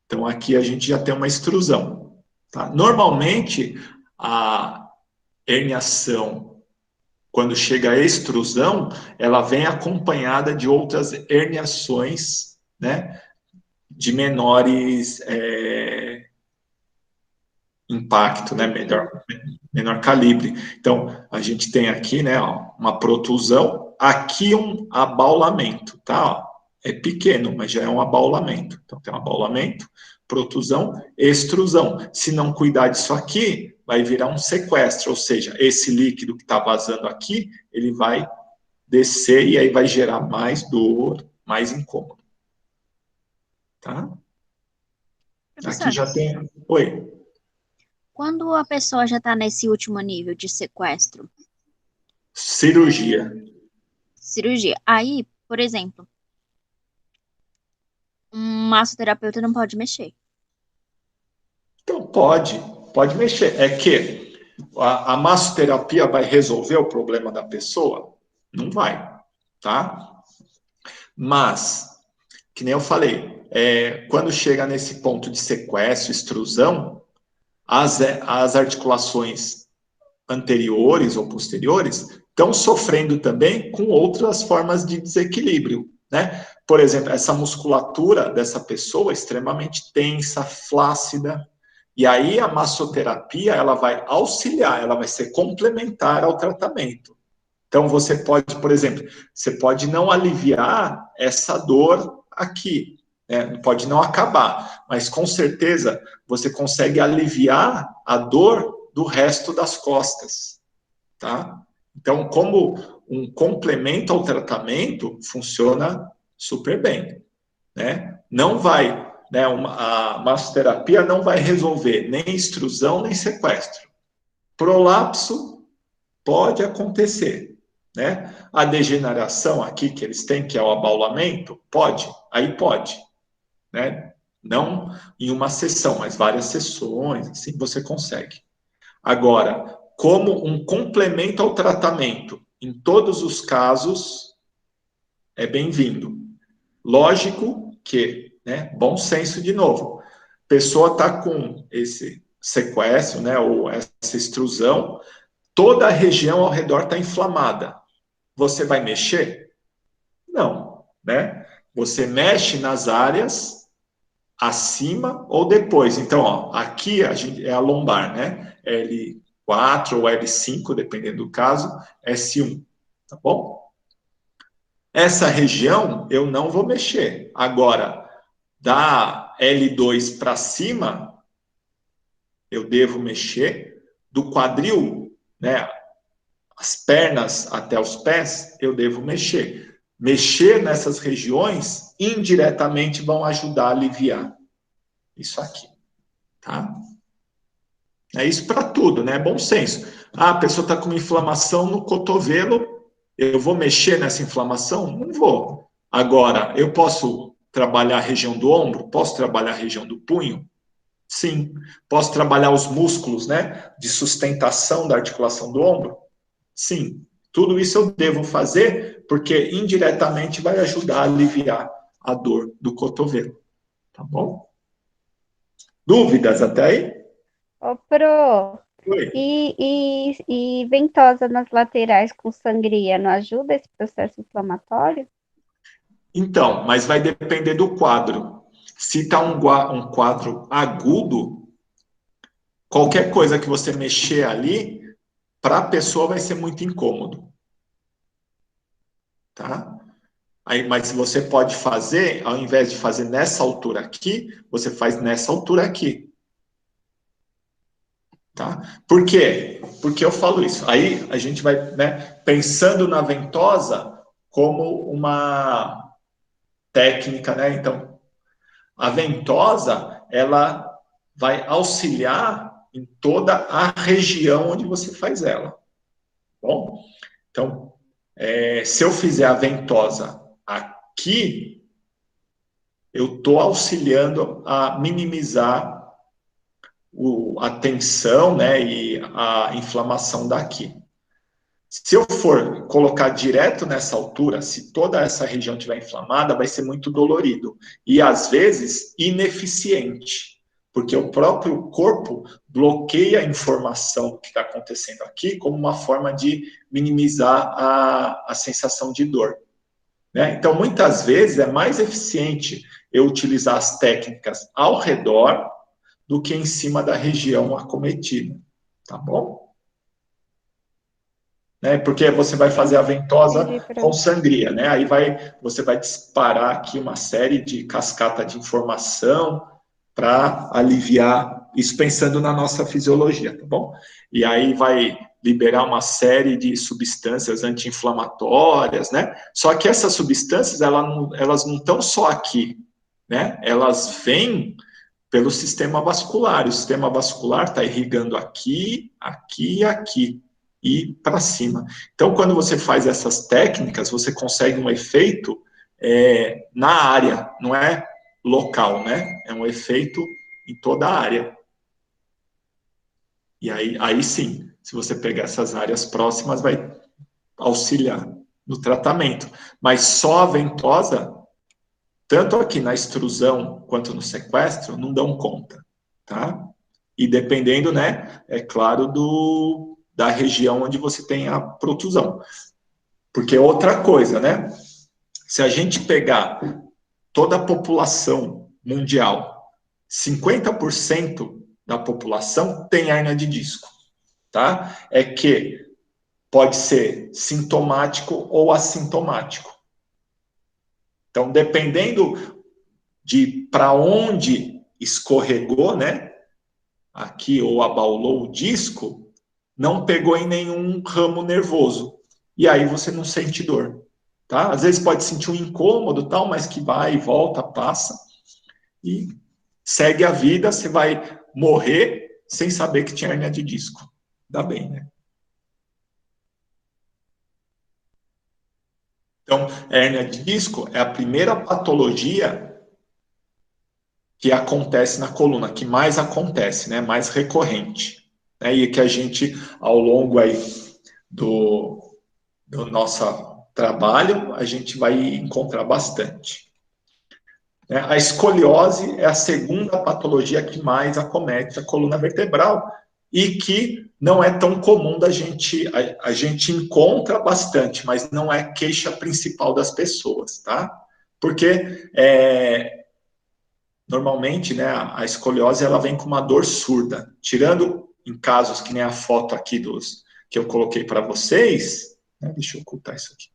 Então, aqui a gente já tem uma extrusão. Tá? Normalmente, a herniação, quando chega a extrusão, ela vem acompanhada de outras herniações, né, de menores impacto, né, menor calibre. Então, a gente tem aqui, né, ó, uma protusão, aqui um abaulamento, tá? Ó, é pequeno, mas já é um abaulamento. Então, tem um abaulamento, protusão, extrusão. Se não cuidar disso aqui, vai virar um sequestro, ou seja, esse líquido que está vazando aqui, ele vai descer e aí vai gerar mais dor, mais incômodo. Tá? Professor, Aqui já tem... Oi. quando a pessoa já está nesse último nível de sequestro, Cirurgia. cirurgia, aí, por exemplo, um massoterapeuta não pode mexer. Então, pode mexer. É que a massoterapia vai resolver o problema da pessoa? Não vai, tá? Mas, que nem eu falei, quando chega nesse ponto de sequestro, extrusão, as articulações anteriores ou posteriores estão sofrendo também com outras formas de desequilíbrio, né? Por exemplo, essa musculatura dessa pessoa é extremamente tensa, flácida, e aí a massoterapia, ela vai auxiliar, ela vai ser complementar ao tratamento, Então, você pode, por exemplo, você pode não aliviar essa dor aqui, né? Pode não acabar, mas com certeza você consegue aliviar a dor do resto das costas, tá? Então, como um complemento ao tratamento, funciona super bem, né? Não vai, né? A massoterapia não vai resolver nem extrusão, nem sequestro. Prolapso pode acontecer, né? A degeneração aqui que eles têm, que é o abaulamento, pode, aí pode, né? Não em uma sessão, mas várias sessões, assim você consegue. Agora, como um complemento ao tratamento, em todos os casos, é bem-vindo. Lógico que, né, bom senso de novo. A pessoa está com esse sequestro, né, ou essa extrusão, toda a região ao redor está inflamada. Você vai mexer? Não, né? Você mexe nas áreas acima ou depois. Então, ó, aqui é a lombar, né? L4 ou L5, dependendo do caso, S1, tá bom? Essa região eu não vou mexer. Agora, da L2 para cima, eu devo mexer. Do quadril, né, as pernas até os pés, eu devo mexer. Mexer nessas regiões, indiretamente, vão ajudar a aliviar isso aqui, tá? É isso para tudo, né? Bom senso. Ah, a pessoa está com uma inflamação no cotovelo, eu vou mexer nessa inflamação? Não vou. Agora, eu posso trabalhar a região do ombro? Posso trabalhar a região do punho? Sim. Posso trabalhar os músculos, né? De sustentação da articulação do ombro? Sim. Tudo isso eu devo fazer porque indiretamente vai ajudar a aliviar a dor do cotovelo. Tá bom? Dúvidas até aí? Ô, Pro, Oi. e ventosa nas laterais com sangria não ajuda esse processo inflamatório? Então, mas vai depender do quadro. Se está um quadro agudo, qualquer coisa que você mexer ali, para a pessoa vai ser muito incômodo. Tá? Aí, mas você pode fazer, ao invés de fazer nessa altura aqui, você faz nessa altura aqui. Tá? Por quê? Porque eu falo isso. Aí a gente vai, né, pensando na ventosa como uma técnica, né? Então, a ventosa, ela vai auxiliar em toda a região onde você faz ela. Bom, então, se eu fizer a ventosa aqui, eu estou auxiliando a minimizar a tensão, né, e a inflamação daqui. Se eu for colocar direto nessa altura, se toda essa região estiver inflamada, vai ser muito dolorido e, às vezes, ineficiente, porque o próprio corpo bloqueia a informação do que está acontecendo aqui como uma forma de minimizar a sensação de dor. Né? Então, muitas vezes, é mais eficiente eu utilizar as técnicas ao redor do que em cima da região acometida, tá bom? Né? Porque você vai fazer a ventosa com sangria, né? Aí você vai disparar aqui uma série de cascata de informação para aliviar, isso pensando na nossa fisiologia, tá bom? E aí vai liberar uma série de substâncias anti-inflamatórias, né? Só que essas substâncias, elas não estão só aqui, né? Elas vêm pelo sistema vascular. O sistema vascular está irrigando aqui, aqui e aqui, e para cima. Então, quando você faz essas técnicas, você consegue um efeito na área, não é local, né? É um efeito em toda a área. E aí sim, se você pegar essas áreas próximas, vai auxiliar no tratamento. Mas só a ventosa, tanto aqui na extrusão quanto no sequestro, não dão conta, tá? E dependendo, né, é claro, da região onde você tem a protusão. Porque outra coisa, né? Se a gente pegar toda a população mundial, 50% da população tem hérnia de disco, tá? É que pode ser sintomático ou assintomático. Então, dependendo de para onde escorregou, né, aqui ou abaulou o disco, não pegou em nenhum ramo nervoso. E aí você não sente dor, tá? Às vezes pode sentir um incômodo, tal, mas que vai e volta, passa e segue a vida. Você vai morrer sem saber que tinha hérnia de disco. Dá bem, né? Então, hérnia de disco é a primeira patologia que acontece na coluna, que mais acontece, né? Mais recorrente, né? E que a gente, ao longo aí do nosso trabalho, a gente vai encontrar bastante. A escoliose é a segunda patologia que mais acomete a coluna vertebral e que não é tão comum da gente, a gente encontra bastante, mas não é queixa principal das pessoas, tá? Porque normalmente, né, a escoliose ela vem com uma dor surda, tirando em casos que nem a foto aqui que eu coloquei para vocês, né, deixa eu ocultar isso aqui.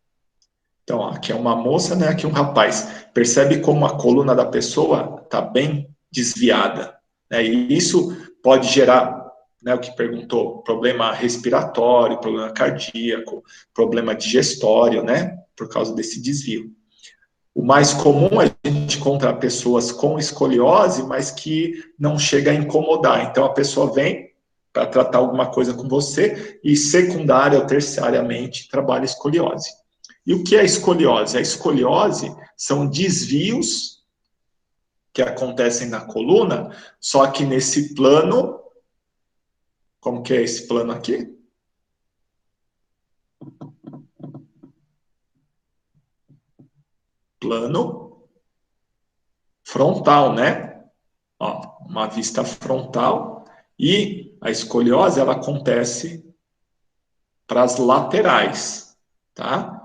Então, ó, aqui é uma moça, né, aqui um rapaz. Percebe como a coluna da pessoa está bem desviada, né, e isso pode gerar, né, o que perguntou, problema respiratório, problema cardíaco, problema digestório, né, por causa desse desvio. O mais comum é a gente encontrar pessoas com escoliose, mas que não chega a incomodar. Então, a pessoa vem para tratar alguma coisa com você e secundária ou terciariamente trabalha escoliose. E o que é escoliose? A escoliose são desvios que acontecem na coluna, só que nesse plano, como que é esse plano aqui? Plano frontal, né? Ó, uma vista frontal. E a escoliose, ela acontece para as laterais, tá?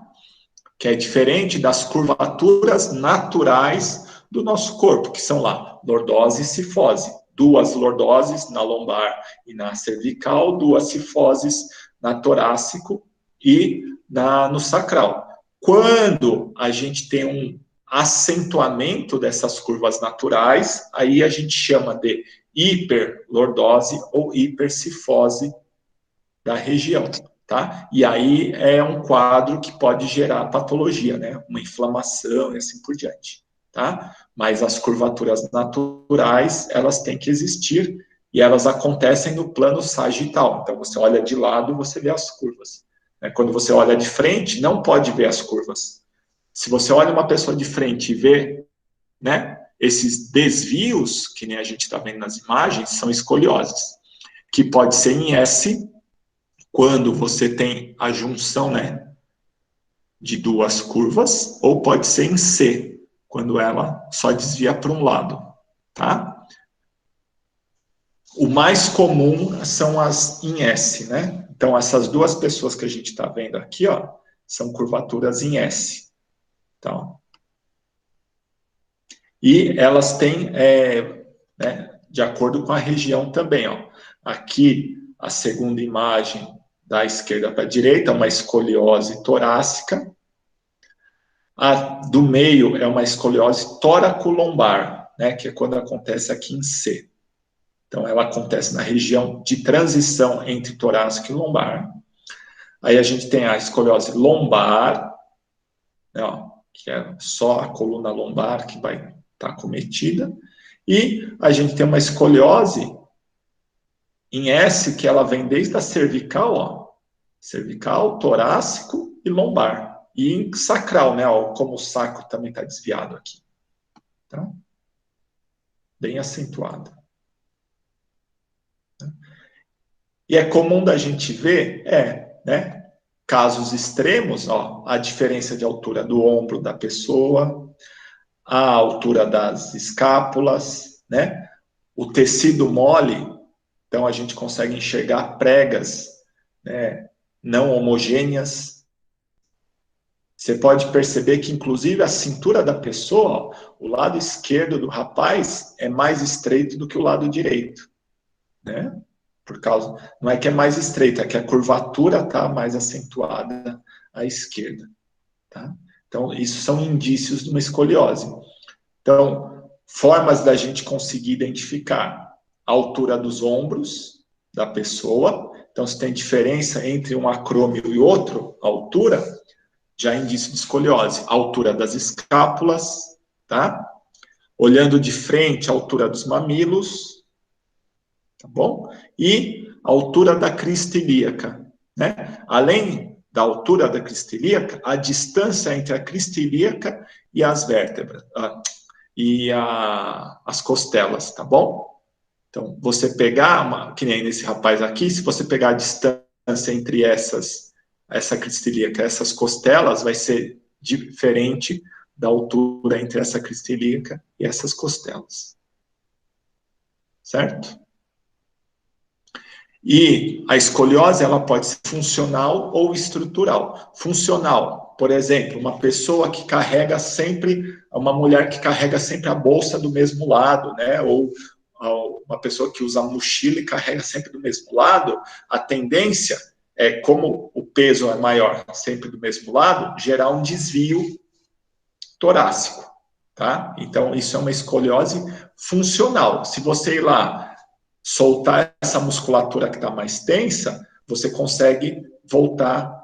Que é diferente das curvaturas naturais do nosso corpo, que são lá, lordose e cifose. 2 lordoses na lombar e na cervical, 2 cifoses na torácico e no sacral. Quando a gente tem um acentuamento dessas curvas naturais, aí a gente chama de hiperlordose ou hipercifose da região, tá? E aí é um quadro que pode gerar patologia, né? Uma inflamação e assim por diante, tá? Mas as curvaturas naturais, elas têm que existir e elas acontecem no plano sagital. Então, você olha de lado, você vê as curvas. Quando você olha de frente, não pode ver as curvas. Se você olha uma pessoa de frente e vê, né, esses desvios, que nem a gente está vendo nas imagens, são escolioses, que pode ser em S, quando você tem a junção, né, de 2 curvas, ou pode ser em C, quando ela só desvia para um lado, tá? O mais comum são as em S, né? Então, essas 2 pessoas que a gente está vendo aqui, ó, são curvaturas em S. Então, e elas têm, né, de acordo com a região também, ó. Aqui, a segunda imagem da esquerda para a direita, uma escoliose torácica. A do meio é uma escoliose tóraco-lombar, né, que é quando acontece aqui em C. Então, ela acontece na região de transição entre torácico e lombar. Aí a gente tem a escoliose lombar, né, ó, que é só a coluna lombar que vai estar cometida. E a gente tem uma escoliose em S, que ela vem desde a cervical, ó, cervical, torácico e lombar. E em sacral, né, ó, como o sacro também está desviado aqui. Tá? Bem acentuado. E é comum da gente ver, né, casos extremos, ó, a diferença de altura do ombro da pessoa, a altura das escápulas, né, o tecido mole, então a gente consegue enxergar pregas, né, não homogêneas. Você pode perceber que, inclusive, a cintura da pessoa, ó, o lado esquerdo do rapaz é mais estreito do que o lado direito, né? por causa, não é que é mais estreita, é que a curvatura está mais acentuada à esquerda, tá? Então, isso são indícios de uma escoliose. Então, formas da gente conseguir identificar a altura dos ombros da pessoa. Então, se tem diferença entre um acrômio e outro, a altura, já é indício de escoliose. A altura das escápulas, tá? Olhando de frente, a altura dos mamilos, tá bom? E a altura da crista ilíaca, né? Além da altura da crista ilíaca, a distância entre a crista ilíaca e as vértebras, as costelas, tá bom? Então, você pegar, que nem nesse rapaz aqui, se você pegar a distância entre essa crista ilíaca, essas costelas, vai ser diferente da altura entre essa crista ilíaca e essas costelas. Certo? E a escoliose, ela pode ser funcional ou estrutural. Funcional, por exemplo, uma pessoa que carrega sempre, uma mulher que carrega sempre a bolsa do mesmo lado, né? Ou uma pessoa que usa mochila e carrega sempre do mesmo lado, a tendência é, como o peso é maior sempre do mesmo lado, gerar um desvio torácico, tá? Então, isso é uma escoliose funcional. Se você ir lá soltar essa musculatura que está mais tensa, você consegue voltar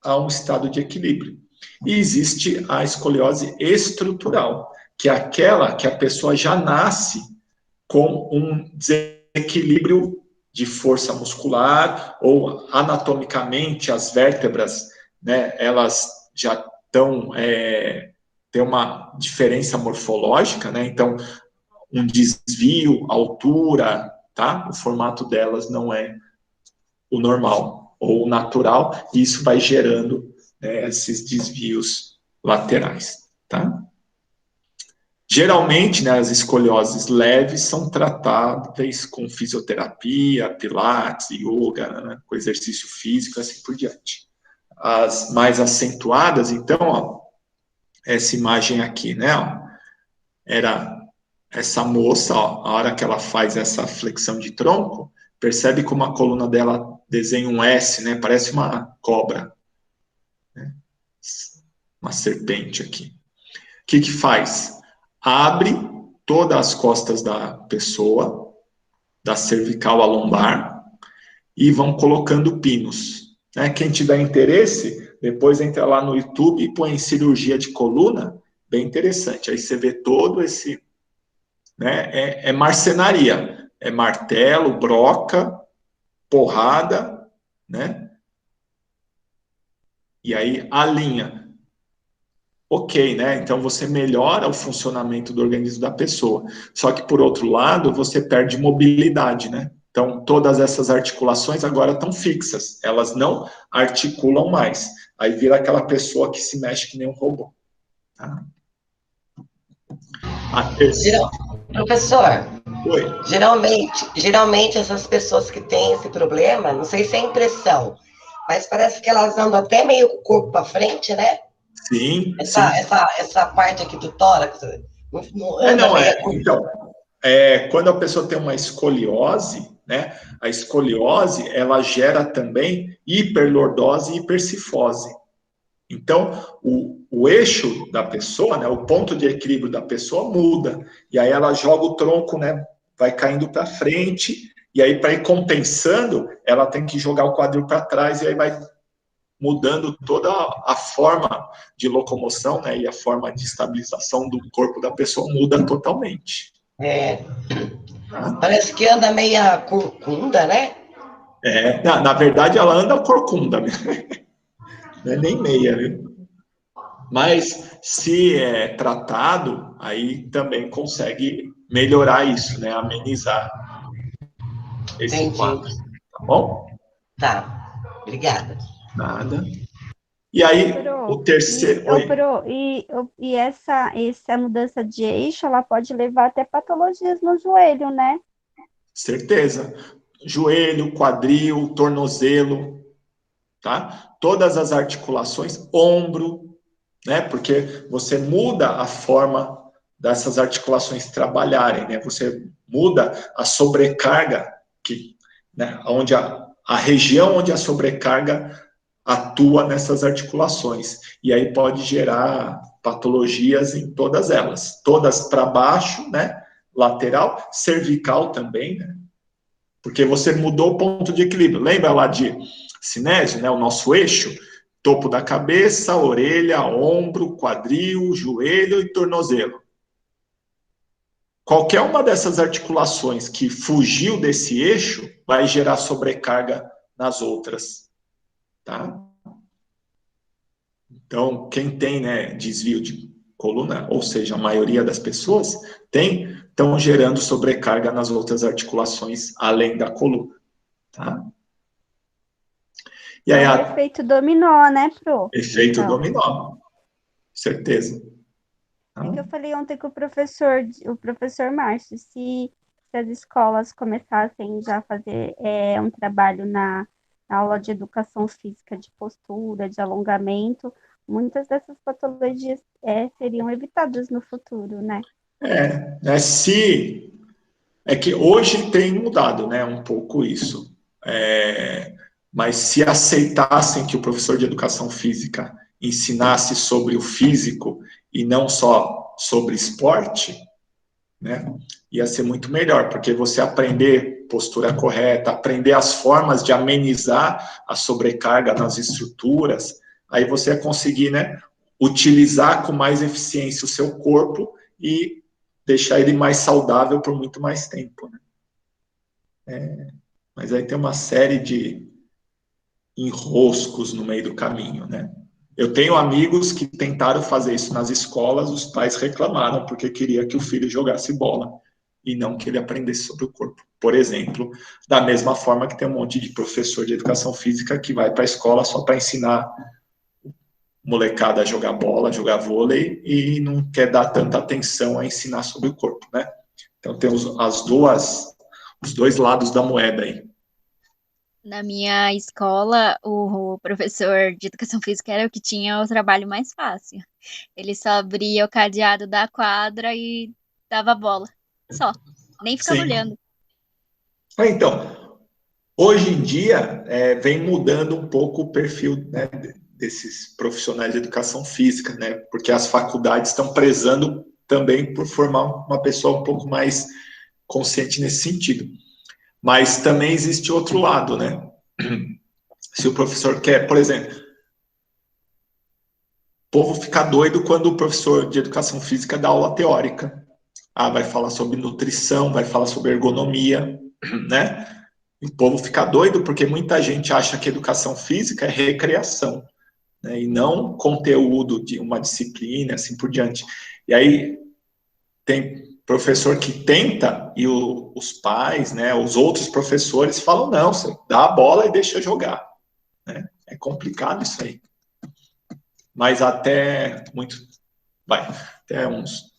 a um estado de equilíbrio. E existe a escoliose estrutural, que é aquela que a pessoa já nasce com um desequilíbrio de força muscular, ou anatomicamente as vértebras, né, elas já estão, tem uma diferença morfológica, né, então um desvio, altura, tá? O formato delas não é o normal ou o natural, e isso vai gerando, né, esses desvios laterais, tá? Geralmente, né, as escolioses leves são tratáveis com fisioterapia, pilates, yoga, né, com exercício físico, assim por diante. As mais acentuadas, então, ó, essa imagem aqui, né, ó, era essa moça, ó, a hora que ela faz essa flexão de tronco, percebe como a coluna dela desenha um S, né? Parece uma cobra, né? Uma serpente aqui. O que que faz? Abre todas as costas da pessoa, da cervical à lombar, e vão colocando pinos, né? Quem tiver interesse, depois entra lá no YouTube e põe cirurgia de coluna, bem interessante. Aí você vê todo esse, né? É marcenaria, é martelo, broca, porrada, né? E aí alinha. Ok, né? Então você melhora o funcionamento do organismo da pessoa. Só que, por outro lado, você perde mobilidade, né? Então, todas essas articulações agora estão fixas, elas não articulam mais. Aí vira aquela pessoa que se mexe que nem um robô. Tá? Professor, Oi. geralmente essas pessoas que têm esse problema, não sei se é impressão, mas parece que elas andam até meio com o corpo para frente, né? Sim, essa, sim. Essa parte aqui do tórax não anda Então, quando a pessoa tem uma escoliose, né? A escoliose, ela gera também hiperlordose e hipercifose. Então, o eixo da pessoa, né, o ponto de equilíbrio da pessoa muda. E aí ela joga o tronco, né, vai caindo para frente. E aí, para ir compensando, ela tem que jogar o quadril para trás. E aí vai mudando toda a forma de locomoção, né, e a forma de estabilização do corpo da pessoa muda totalmente. Parece que anda meia corcunda, né? Na verdade, ela anda corcunda, não é nem meia, viu? Mas, se é tratado, aí também consegue melhorar isso, né? Amenizar esse Entendi. quadro. Tá bom? Tá. Obrigada. Nada. E aí, o terceiro... E essa mudança de eixo, ela pode levar até patologias no joelho, né? Certeza. Joelho, quadril, tornozelo, tá? Todas as articulações, ombro, né? Porque você muda a forma dessas articulações trabalharem, né? Você muda a sobrecarga que né? Onde a região onde a sobrecarga atua nessas articulações. E aí pode gerar patologias em todas elas. Todas para baixo, né? Lateral, cervical também, né? Porque você mudou o ponto de equilíbrio. Lembra lá de cinésio, né? O nosso eixo? Topo da cabeça, orelha, ombro, quadril, joelho e tornozelo. Qualquer uma dessas articulações que fugiu desse eixo vai gerar sobrecarga nas outras, tá? Então, quem tem, né, desvio de coluna, ou seja, a maioria das pessoas tem, estão gerando sobrecarga nas outras articulações além da coluna, tá? E aí, É o efeito dominó, né, Pro? efeito Então, dominó, certeza. Tá? é que eu falei ontem com o professor Márcio, se as escolas começassem já a fazer um trabalho na aula de educação física, de postura, de alongamento, muitas dessas patologias seriam evitadas no futuro, né? É que hoje tem mudado, né, um pouco isso. Mas se aceitassem que o professor de educação física ensinasse sobre o físico e não só sobre esporte, né, ia ser muito melhor, porque você aprender postura correta, aprender as formas de amenizar a sobrecarga nas estruturas, aí você ia conseguir, né, utilizar com mais eficiência o seu corpo e deixar ele mais saudável por muito mais tempo, né? Mas aí tem uma série de enroscos no meio do caminho, né? Eu tenho amigos que tentaram fazer isso nas escolas, os pais reclamaram porque queria que o filho jogasse bola e não que ele aprendesse sobre o corpo. Por exemplo, da mesma forma que tem um monte de professor de educação física que vai para a escola só para ensinar molecada a jogar bola, jogar vôlei e não quer dar tanta atenção a ensinar sobre o corpo, né? Então tem os dois lados da moeda aí. Na minha escola, o professor de educação física era o que tinha o trabalho mais fácil. Ele só abria o cadeado da quadra e dava bola. Só. Nem ficava Sim. olhando. Então, hoje em dia, vem mudando um pouco o perfil, né, desses profissionais de educação física, né, porque as faculdades estão prezando também por formar uma pessoa um pouco mais consciente nesse sentido. Mas também existe outro lado, né? Se o professor quer, por exemplo, o povo fica doido quando o professor de educação física dá aula teórica. Vai falar sobre nutrição, vai falar sobre ergonomia, né? O povo fica doido porque muita gente acha que educação física é recreação, né? E não conteúdo de uma disciplina, assim por diante. E aí tem professor que tenta e os pais, né, os outros professores falam, não, você dá a bola e deixa jogar. Né? É complicado isso aí. Mas até uns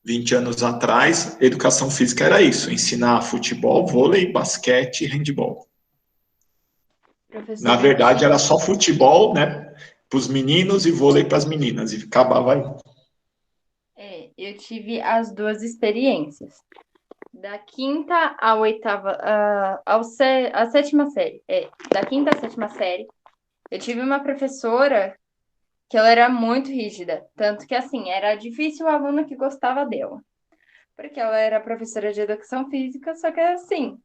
20 anos atrás, educação física era isso, ensinar futebol, vôlei, basquete e handebol. Professor, Na verdade, era só futebol, né, para os meninos e vôlei para as meninas, e acabava aí. eu tive as duas experiências. Da quinta à oitava, à sétima série. Da quinta à sétima série, eu tive uma professora que ela era muito rígida. Tanto que, assim, era difícil o aluno que gostava dela. Porque ela era professora de educação física, só que, assim,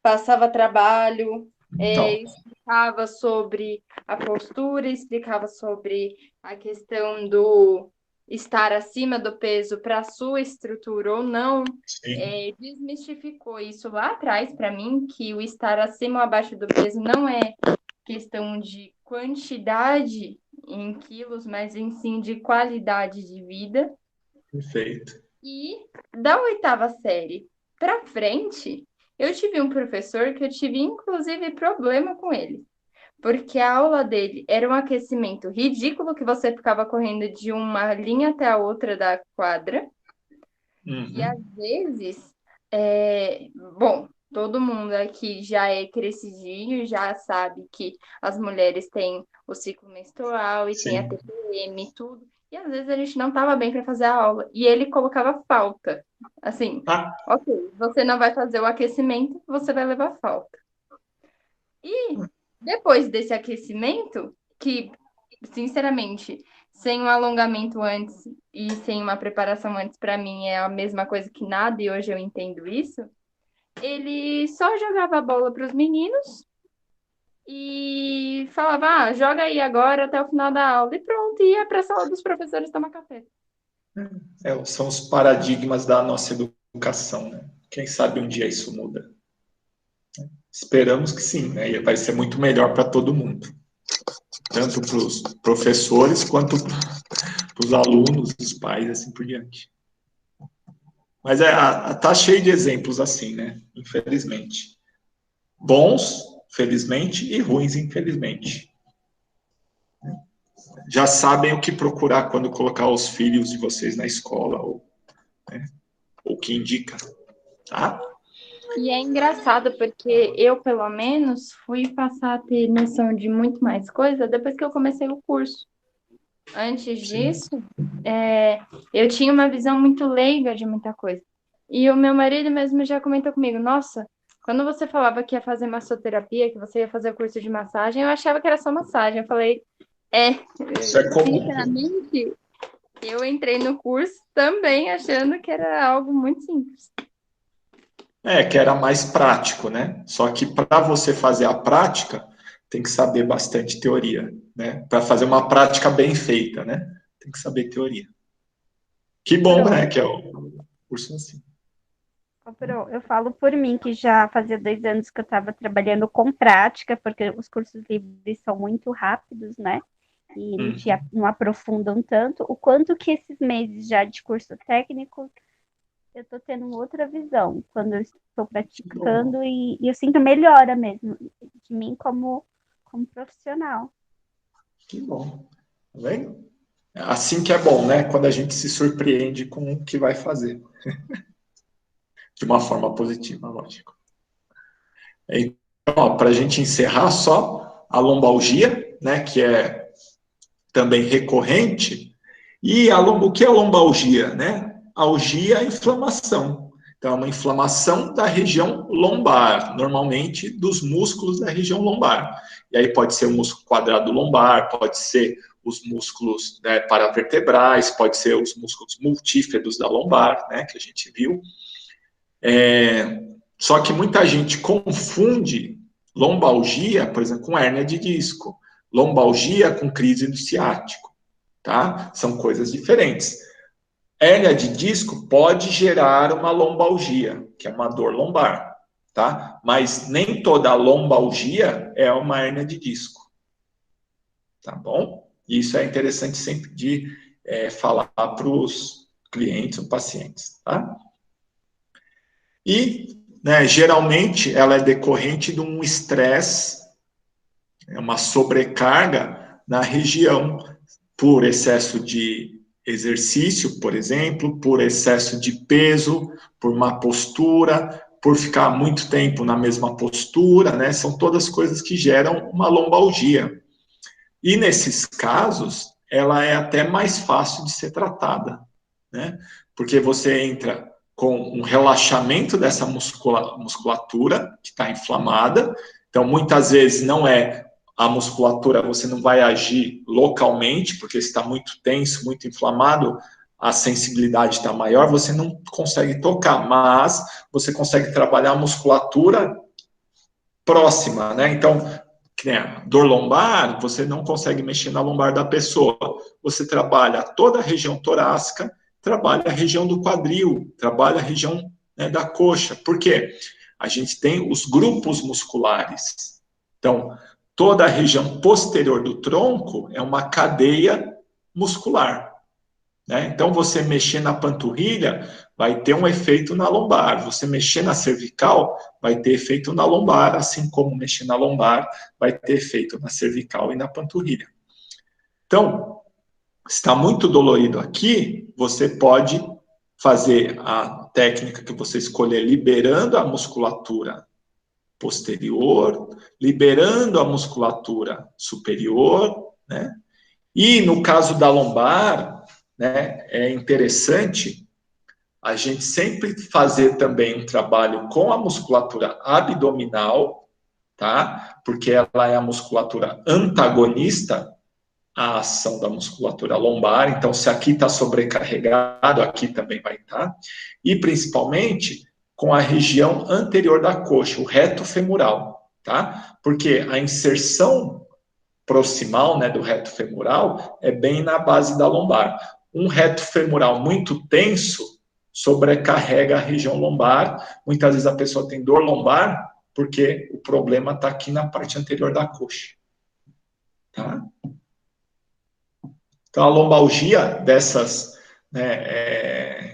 passava trabalho, Então, explicava sobre a postura, explicava sobre a questão do estar acima do peso para a sua estrutura ou não. Desmistificou isso lá atrás para mim, que o estar acima ou abaixo do peso não é questão de quantidade em quilos, mas em sim de qualidade de vida. perfeito. E da oitava série para frente, eu tive um professor que eu tive, inclusive, problema com ele. Porque a aula dele era um aquecimento ridículo, que você ficava correndo de uma linha até a outra da quadra. E às vezes, bom, todo mundo aqui já é crescidinho, já sabe que as mulheres têm o ciclo menstrual e tem a TPM e tudo. E às vezes a gente não estava bem para fazer a aula. E ele colocava falta. Assim, ok, você não vai fazer o aquecimento, você vai levar falta. E depois desse aquecimento, que, sinceramente, sem um alongamento antes e sem uma preparação antes, para mim é a mesma coisa que nada, e hoje eu entendo isso. Ele só jogava a bola para os meninos e falava, joga aí agora até o final da aula, e pronto, ia para a sala dos professores tomar café. São os paradigmas da nossa educação, né? Quem sabe um dia isso muda. Esperamos que sim, né? E vai ser muito melhor para todo mundo. Tanto para os professores, quanto para os alunos, os pais, assim por diante. Mas tá cheio de exemplos assim, né? Infelizmente. Bons, felizmente, e ruins, infelizmente. Já sabem o que procurar quando colocar os filhos de vocês na escola, ou que indica, tá? E é engraçado porque eu, pelo menos, fui passar a ter noção de muito mais coisa depois que eu comecei o curso. Antes disso, eu tinha uma visão muito leiga de muita coisa. E o meu marido mesmo já comentou comigo, nossa, quando você falava que ia fazer massoterapia, que você ia fazer curso de massagem, eu achava que era só massagem. Eu falei, Isso é comum. sinceramente, eu entrei no curso também achando que era algo muito simples. Que era mais prático, né? Só que para você fazer a prática, tem que saber bastante teoria, né? Para fazer uma prática bem feita, né? Tem que saber teoria. Que bom, né? Que é o curso assim. Eu falo por mim que já fazia 2 anos que eu estava trabalhando com prática, porque os cursos livres são muito rápidos, né? E não aprofundam tanto. O quanto que esses meses já de curso técnico, eu estou tendo outra visão quando eu estou praticando e eu sinto melhora mesmo de mim como profissional. Que bom. Tá vendo? Assim que é bom, né? Quando a gente se surpreende com o que vai fazer. De uma forma positiva, lógico. Então, para a gente encerrar, só a lombalgia, né? Que é também recorrente. E o que é a lombalgia, né? Algia é inflamação. Então, é uma inflamação da região lombar, normalmente dos músculos da região lombar. E aí pode ser o músculo quadrado lombar, pode ser os músculos, né, paravertebrais, pode ser os músculos multíferos da lombar, né, que a gente viu. Só que muita gente confunde lombalgia, por exemplo, com hérnia de disco, lombalgia com crise do ciático, tá? São coisas diferentes. Hérnia de disco pode gerar uma lombalgia, que é uma dor lombar, tá? Mas nem toda lombalgia é uma hérnia de disco, tá bom? Isso é interessante sempre de falar para os clientes ou pacientes, tá? E, né, geralmente, ela é decorrente de um estresse, uma sobrecarga na região, por excesso de exercício, por exemplo, por excesso de peso, por má postura, por ficar muito tempo na mesma postura, né? São todas coisas que geram uma lombalgia. E nesses casos, ela é até mais fácil de ser tratada, né? Porque você entra com um relaxamento dessa musculatura que está inflamada. Então, muitas vezes não é a musculatura, você não vai agir localmente, porque está muito tenso, muito inflamado, a sensibilidade está maior, você não consegue tocar, mas você consegue trabalhar a musculatura próxima, né? Então, dor lombar, você não consegue mexer na lombar da pessoa, você trabalha toda a região torácica, trabalha a região do quadril, trabalha a região, né, da coxa. Por quê? A gente tem os grupos musculares. Então, toda a região posterior do tronco é uma cadeia muscular, né? Então, você mexer na panturrilha vai ter um efeito na lombar. Você mexer na cervical vai ter efeito na lombar, assim como mexer na lombar vai ter efeito na cervical e na panturrilha. Então, está muito dolorido aqui, você pode fazer a técnica que você escolher, liberando a musculatura posterior, liberando a musculatura superior, né? E no caso da lombar, né, é interessante a gente sempre fazer também um trabalho com a musculatura abdominal, tá? Porque ela é a musculatura antagonista à ação da musculatura lombar. Então, se aqui está sobrecarregado, aqui também vai estar. E, principalmente, com a região anterior da coxa, o reto femoral, tá? Porque a inserção proximal, né, do reto femoral é bem na base da lombar. Um reto femoral muito tenso sobrecarrega a região lombar. Muitas vezes a pessoa tem dor lombar porque o problema está aqui na parte anterior da coxa. Tá? Então, a lombalgia dessas, né,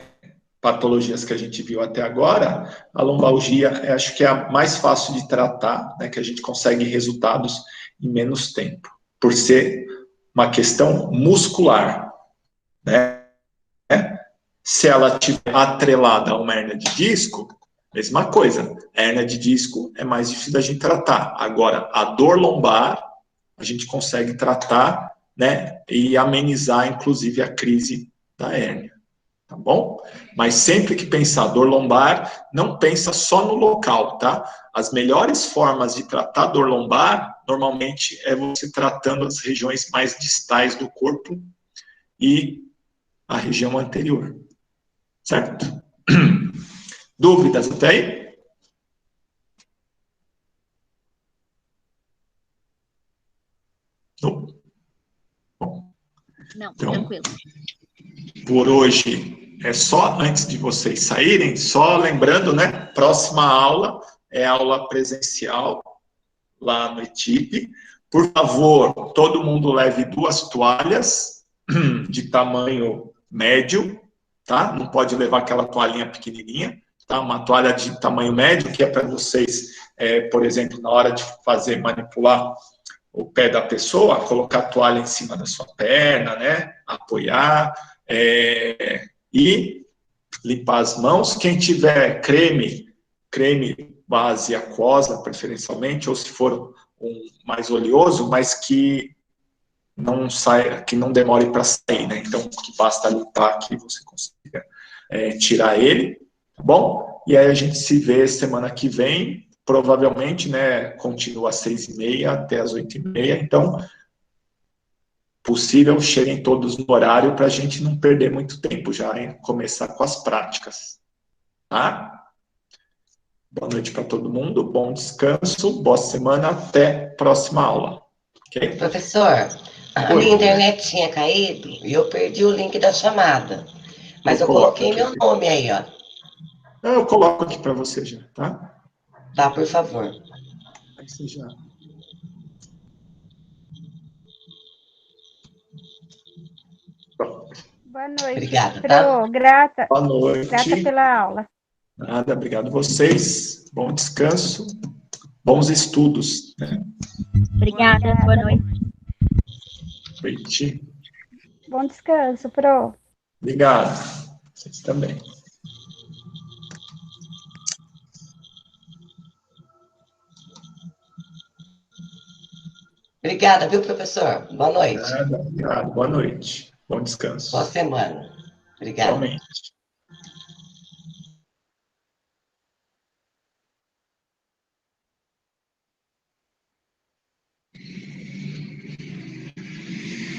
patologias que a gente viu até agora, a lombalgia acho que é a mais fácil de tratar, né, que a gente consegue resultados em menos tempo, por ser uma questão muscular, né? Se ela estiver atrelada a uma hérnia de disco, mesma coisa. A hérnia de disco é mais difícil da gente tratar. Agora, a dor lombar, a gente consegue tratar, né, e amenizar, inclusive, a crise da hérnia. Tá bom? Mas sempre que pensar dor lombar, não pensa só no local, tá? As melhores formas de tratar dor lombar, normalmente, é você tratando as regiões mais distais do corpo e a região anterior. Certo? Dúvidas até aí? Não. Bom, Não, então, tranquilo. por hoje é só. Antes de vocês saírem, só lembrando, né? Próxima aula é aula presencial lá no ETIP. Por favor, todo mundo leve 2 toalhas de tamanho médio, tá? Não pode levar aquela toalhinha pequenininha, tá? Uma toalha de tamanho médio, que é para vocês, por exemplo, na hora de manipular o pé da pessoa, colocar a toalha em cima da sua perna, né? Apoiar, e limpar as mãos. Quem tiver creme base aquosa, preferencialmente, ou se for um mais oleoso, mas que não saia, que não demore para sair, né? Então, que basta limpar que você consiga tirar ele, tá bom? E aí a gente se vê semana que vem, provavelmente, né? Continua às 6h30 até às 8h30, então, possível, cheguem todos no horário para a gente não perder muito tempo já em começar com as práticas, tá? Boa noite para todo mundo, bom descanso, boa semana, até a próxima aula. Okay? Professor, a minha internet tinha caído e eu perdi o link da chamada. Mas eu coloquei meu nome aí, ó. Eu coloco aqui para você já, tá? Tá, por favor. Aí você já... Pronto. Boa noite, Obrigada, Pro. tá? Grata. Boa noite. Grata pela aula. Nada, obrigado a vocês. Bom descanso, bons estudos. Né? Obrigada, boa noite. Noite. Bom descanso, Pro. Obrigado. Vocês também. Obrigada, viu, professor? Boa noite. Nada, obrigado. Boa noite. Bom descanso. Boa semana. Obrigada. Igualmente.